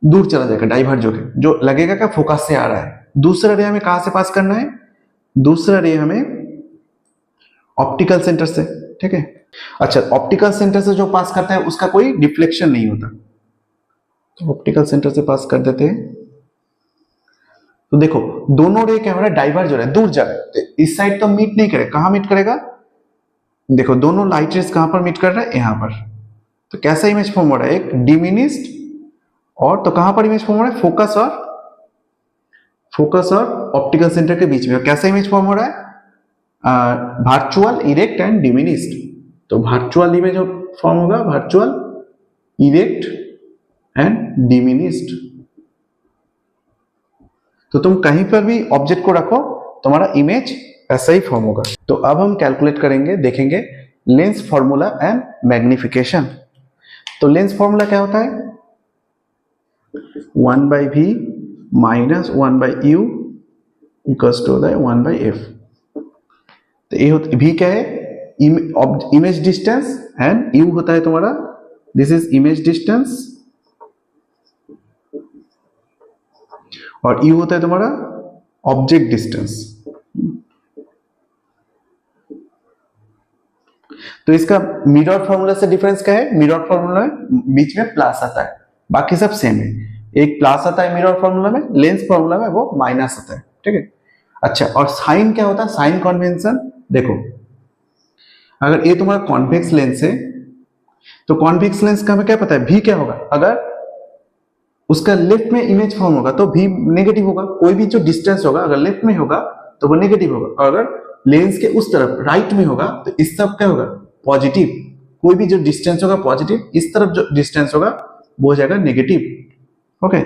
दूर चला जाएगा, डाइवर्ज होकर, जो लगेगा कि फोकस से आ रहा है। दूसरा रे हमें कहां से पास करना है, दूसरा रे हमें ऑप्टिकल सेंटर से, ठीक है। अच्छा, ऑप्टिकल सेंटर से जो पास करता है उसका कोई डिफ्लेक्शन नहीं होता, तो ऑप्टिकल सेंटर से पास कर देते हैं। तो देखो दोनों रे क्या हो रहा है, डाइवर्ज हो रहा है, दूर जा रहा है। तो इस साइड तो मीट नहीं करेगा, कहां मीट करेगा, देखो दोनों लाइट रेस कहां पर मीट कर रहा है, यहां पर। तो कैसा इमेज फॉर्म हो रहा है, एक डिमिनिस्ड, और तो कहां पर इमेज फॉर्म हो रहा है, फोकस और ऑप्टिकल सेंटर के बीच में। कैसा इमेज फॉर्म हो रहा है, वर्चुअल, इरेक्ट एंड डिमिनिस्ड। तो वर्चुअल इमेज फॉर्म होगा, वर्चुअल, इरेक्ट एंड डिमिनिश्ड। तो तुम कहीं पर भी ऑब्जेक्ट को रखो, तुम्हारा इमेज ऐसा ही फॉर्म होगा। तो अब हम कैलकुलेट करेंगे, देखेंगे लेंस फॉर्मूला एंड मैग्निफिकेशन। तो लेंस फॉर्मूला क्या होता है? 1/v minus 1/u equals to होता है 1/f। तो ये होता v क्या है? इमेज डिस्टेंस, एंड u होता है तुम्हारा, दिस इज इमेज डिस्टेंस, और u होता है तुम्हारा ऑब्जेक्ट डिस्टेंस। तो इसका मिरर फॉर्मूला से डिफरेंस क्या है? मिरर फॉर्मूला में बीच में प्लस आता है, बाकी सब सेम है। एक प्लस आता है मिरर फॉर्मूला में, लेंस फॉर्मूला में वो माइनस आता है, ठीक है। अच्छा, और साइन क्या होता है? साइन कन्वेंशन देखो, अगर ये तुम्हारा कॉन्वेक्स लेंस है तो कॉन्वेक्स लेंस का हमें क्या पता है? v क्या होगा? अगर उसका लेफ्ट में इमेज फॉर्म होगा तो v नेगेटिव होगा। कोई भी जो डिस्टेंस होगा अगर लेफ्ट में होगा तो वो नेगेटिव होगा, और अगर लेंस के उस तरफ राइट में होगा तो इस तरफ क्या होगा? पॉजिटिव। कोई भी जो डिस्टेंस होगा पॉजिटिव, इस तरफ जो डिस्टेंस होगा वो हो जाएगा नेगेटिव। ओके,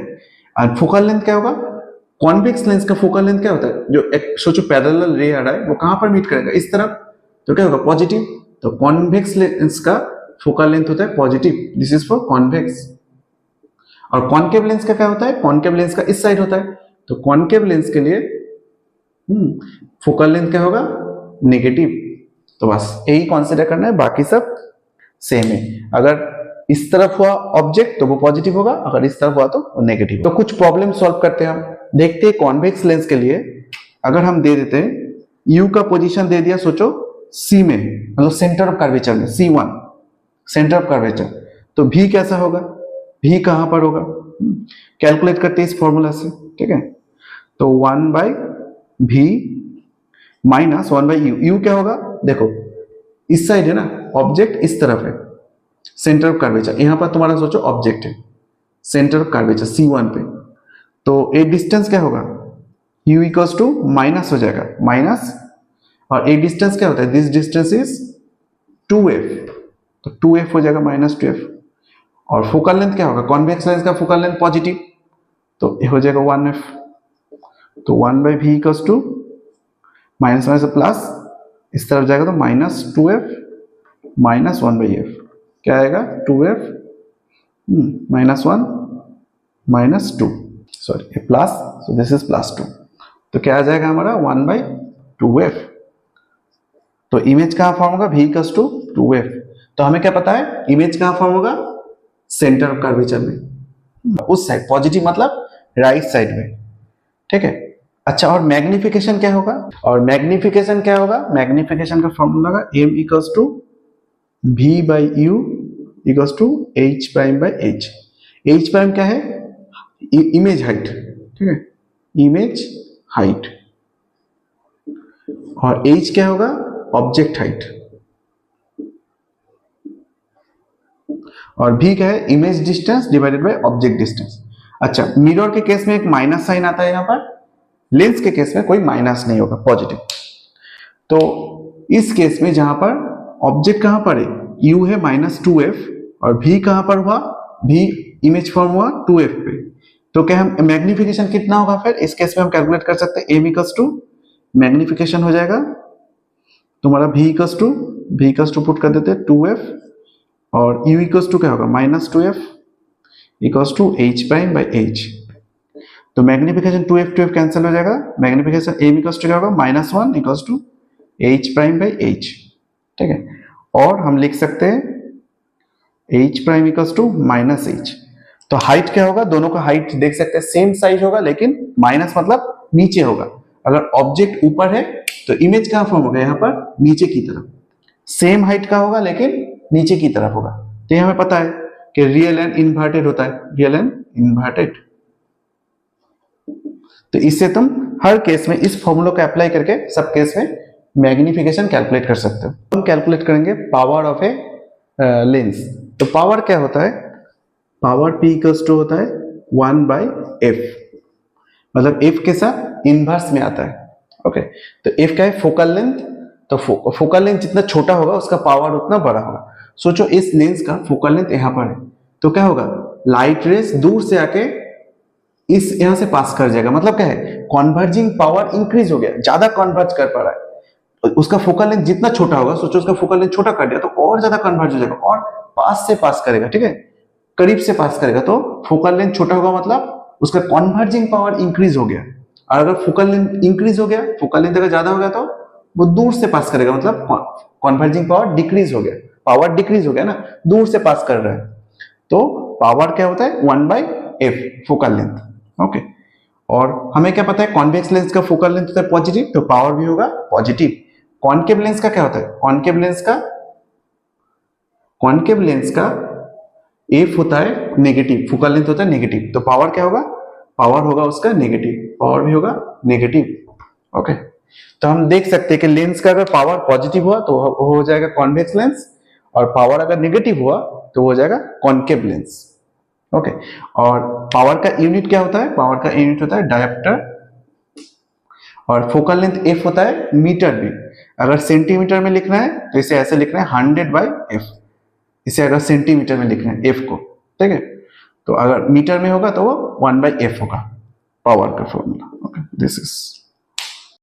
और फोकल लेंथ क्या होगा? कॉन्वेक्स लेंस का फोकल लेंथ क्या होता है? जो एक सोचो पैरेलल रे आ रहा है, वो कहां पर मीट करेगा? इस तरफ, तो क्या होगा? पॉजिटिव। तो कॉन्वेक्स लेंस का फोकल लेंथ होता है positive, this is for convex. और कॉन्केव लेंस का क्या होता है? कॉन्केव लेंस का इस साइड होता है, तो कॉन्केव लेंस के लिए फोकल लेंथ क्या होगा? नेगेटिव। तो बस यही कंसीडर करना है, बाकी सब सेम है। अगर इस तरफ हुआ ऑब्जेक्ट तो वो पॉजिटिव होगा, अगर इस तरफ हुआ तो वो नेगेटिव। तो कुछ प्रॉब्लम सॉल्व करते हैं हम। देखते हैं कॉन्वेक्स लेंस के लिए अगर हम दे देते हैं U का पोजीशन दे दिया, सोचो C में, मतलब सेंटर ऑफ कर्वेचर में, C1 सेंटर ऑफ कर्वेचर, तो V कैसा होगा? V कहां पर होगा? कैलकुलेट करते हैं इस फॉर्मूला से, ठीक है। तो 1/v माइनस 1/u, u क्या होगा? देखो इस साइड है ना, ऑब्जेक्ट इस तरफ है, सेंटर ऑफ कर्वेचर, यहां पर तुम्हारा सोचो ऑब्जेक्ट है, सेंटर ऑफ कर्वेचर C1 पे, तो ए डिस्टेंस क्या होगा? u इक्वल्स टू माइनस हो जाएगा, माइनस, और ए डिस्टेंस क्या होता है? दिस डिस्टेंस इज 2f, तो 2f हो जाएगा, -2f। और फोकल लेंथ क्या होगा? कॉन्वेक्स लेंस का फोकल लेंथ पॉजिटिव, तो ये हो जाएगा 1f। तो 1/v equals to minus minus plus, इस तरफ जाएगा तो -2f माइनस 1/f, क्या आएगा? 2f -1 -2, sorry plus, so this is +2, तो क्या आ जाएगा हमारा? 1/2f। तो इमेज कहां फॉर्म होगा? v equals to 2f। तो हमें क्या पता है? इमेज कहां फॉर्म होगा? सेंटर ऑफ कर्वेचर में, उस साइड, पॉजिटिव मतलब राइट साइड में, ठीक है। अच्छा, और मैग्निफिकेशन क्या होगा? और मैग्निफिकेशन क्या होगा? मैग्निफिकेशन का फॉर्मूला होगा m equals to v/u equals to h'/h। h prime क्या है? इमेज हाइट, ठीक है, इमेज हाइट, और h क्या होगा? ऑब्जेक्ट हाइट, और v क्या है? Image distance divided by object distance. अच्छा, मिरर के केस में एक माइनस साइन आता है यहाँ पर, लेंस के केस में कोई माइनस नहीं होगा, पॉजिटिव। तो इस केस में जहां पर ऑब्जेक्ट कहां पर है? u है -2f, और v कहां पर हुआ? v इमेज फॉर्म हुआ 2f पे, तो क्या हम मैग्निफिकेशन कितना होगा? फिर इस केस में हम कैलकुलेट कर सकते हैं, m इक्वल्स टू मैग्निफिकेशन हो जाएगा तुम्हारा v इक्वल्स टू पुट कर देते हैं 2f, और u इक्वल्स टू क्या होगा? -2f equals to h'/h। तो मैग्निफिकेशन 2f कैंसिल हो जाएगा, मैग्निफिकेशन m इक्वल्स टू क्या होगा? -1 इक्वल्स टू h'/h, ठीक है। और हम लिख सकते हैं h' इक्वल्स टू -h। तो हाइट क्या होगा? दोनों का हाइट देख सकते हैं सेम साइज होगा, लेकिन माइनस मतलब नीचे होगा। अगर ऑब्जेक्ट ऊपर है तो इमेज कहां फॉर्म होगा? यहाँ पर नीचे की तरफ। सेम हाइट का होगा लेकिन नीचे की तरफ होगा। तो ये हमें पता है कि रियल एंड इन्वर्टेड होता है, रियल एंड इन्वर्टेड। तो इससे तुम हर केस में इस फॉर्मूला को अप्लाई करके सब केस में मैग्निफिकेशन कैलकुलेट कर सकते हो। हम कैलकुलेट करेंगे पावर ऑफ ए लेंस। तो पावर क्या होता है? पावर P इक्वल्स टू होता है 1/f, मतलब f के साथ इनवर्स में आता है। ओके, तो f क्या है? Focal length. तो फोकल लेंथ जितना छोटा होगा उसका पावर उतना बड़ा होगा। सोचो इस लेंस का फोकल लेंथ यहाँ पर है, तो क्या होगा? लाइट रेस दूर से आके इस यहां से पास कर जाएगा, मतलब क्या है, कॉन्वर्जिंग पावर इंक्रीज हो गया, ज्यादा कन्वर्ज कर पा रहा है। उसका फोकल लेंथ जितना छोटा होगा, सोचो उसका फोकल लेंथ छोटा कर दिया तो और ज्यादा कन्वर्ज हो जाएगा और पास से पास करेगा, ठीक है, करीब से पास करेगा, तो फोकल लेंथ छोटा होगा मतलब उसका कन्वर्जिंग पावर इंक्रीज हो गया। और अगर फोकल लेंथ इंक्रीज हो गया, फोकल लेंथ अगर ज्यादा हो गया तो वो दूर से पास करेगा, मतलब कन्वर्जिंग पावर डिक्रीज हो गया, पावर डिक्रीज हो गया ना, दूर से पास कर रहा है। तो पावर क्या होता है 1/f फोकल लेंथ, ओके। और हमें क्या पता है कॉन्वेक्स लेंस का फोकल लेंथ होता है पॉजिटिव, तो पावर भी होगा पॉजिटिव। कॉन्केव लेंस का क्या होता है, कॉन्केव लेंस का एफ होता है नेगेटिव, फोकल लेंथ होता है नेगेटिव, तो पावर क्या होगा, पावर होगा उसका नेगेटिव, पावर भी होगा नेगेटिव, ओके। तो हम देख सकते हैं कि लेंस का अगर पावर पॉजिटिव हुआ तो हो जाएगा कॉन्वेक्स लेंस, और पावर अगर नेगेटिव हुआ तो हो जाएगा कॉन्केव लेंस, ओके। और पावर का यूनिट क्या होता है, पावर का यूनिट होता है डायोप्टर, और फोकल लेंथ एफ होता है मीटर में। अगर सेंटीमीटर में लिखना है तो इसे ऐसे लिखना है 100/f, इसे अगर सेंटीमीटर में लिखना है एफ को, ठीक है, तो अगर मीटर में होगा तो वो 1/f होगा पावर का फॉर्मूला, ओके। This is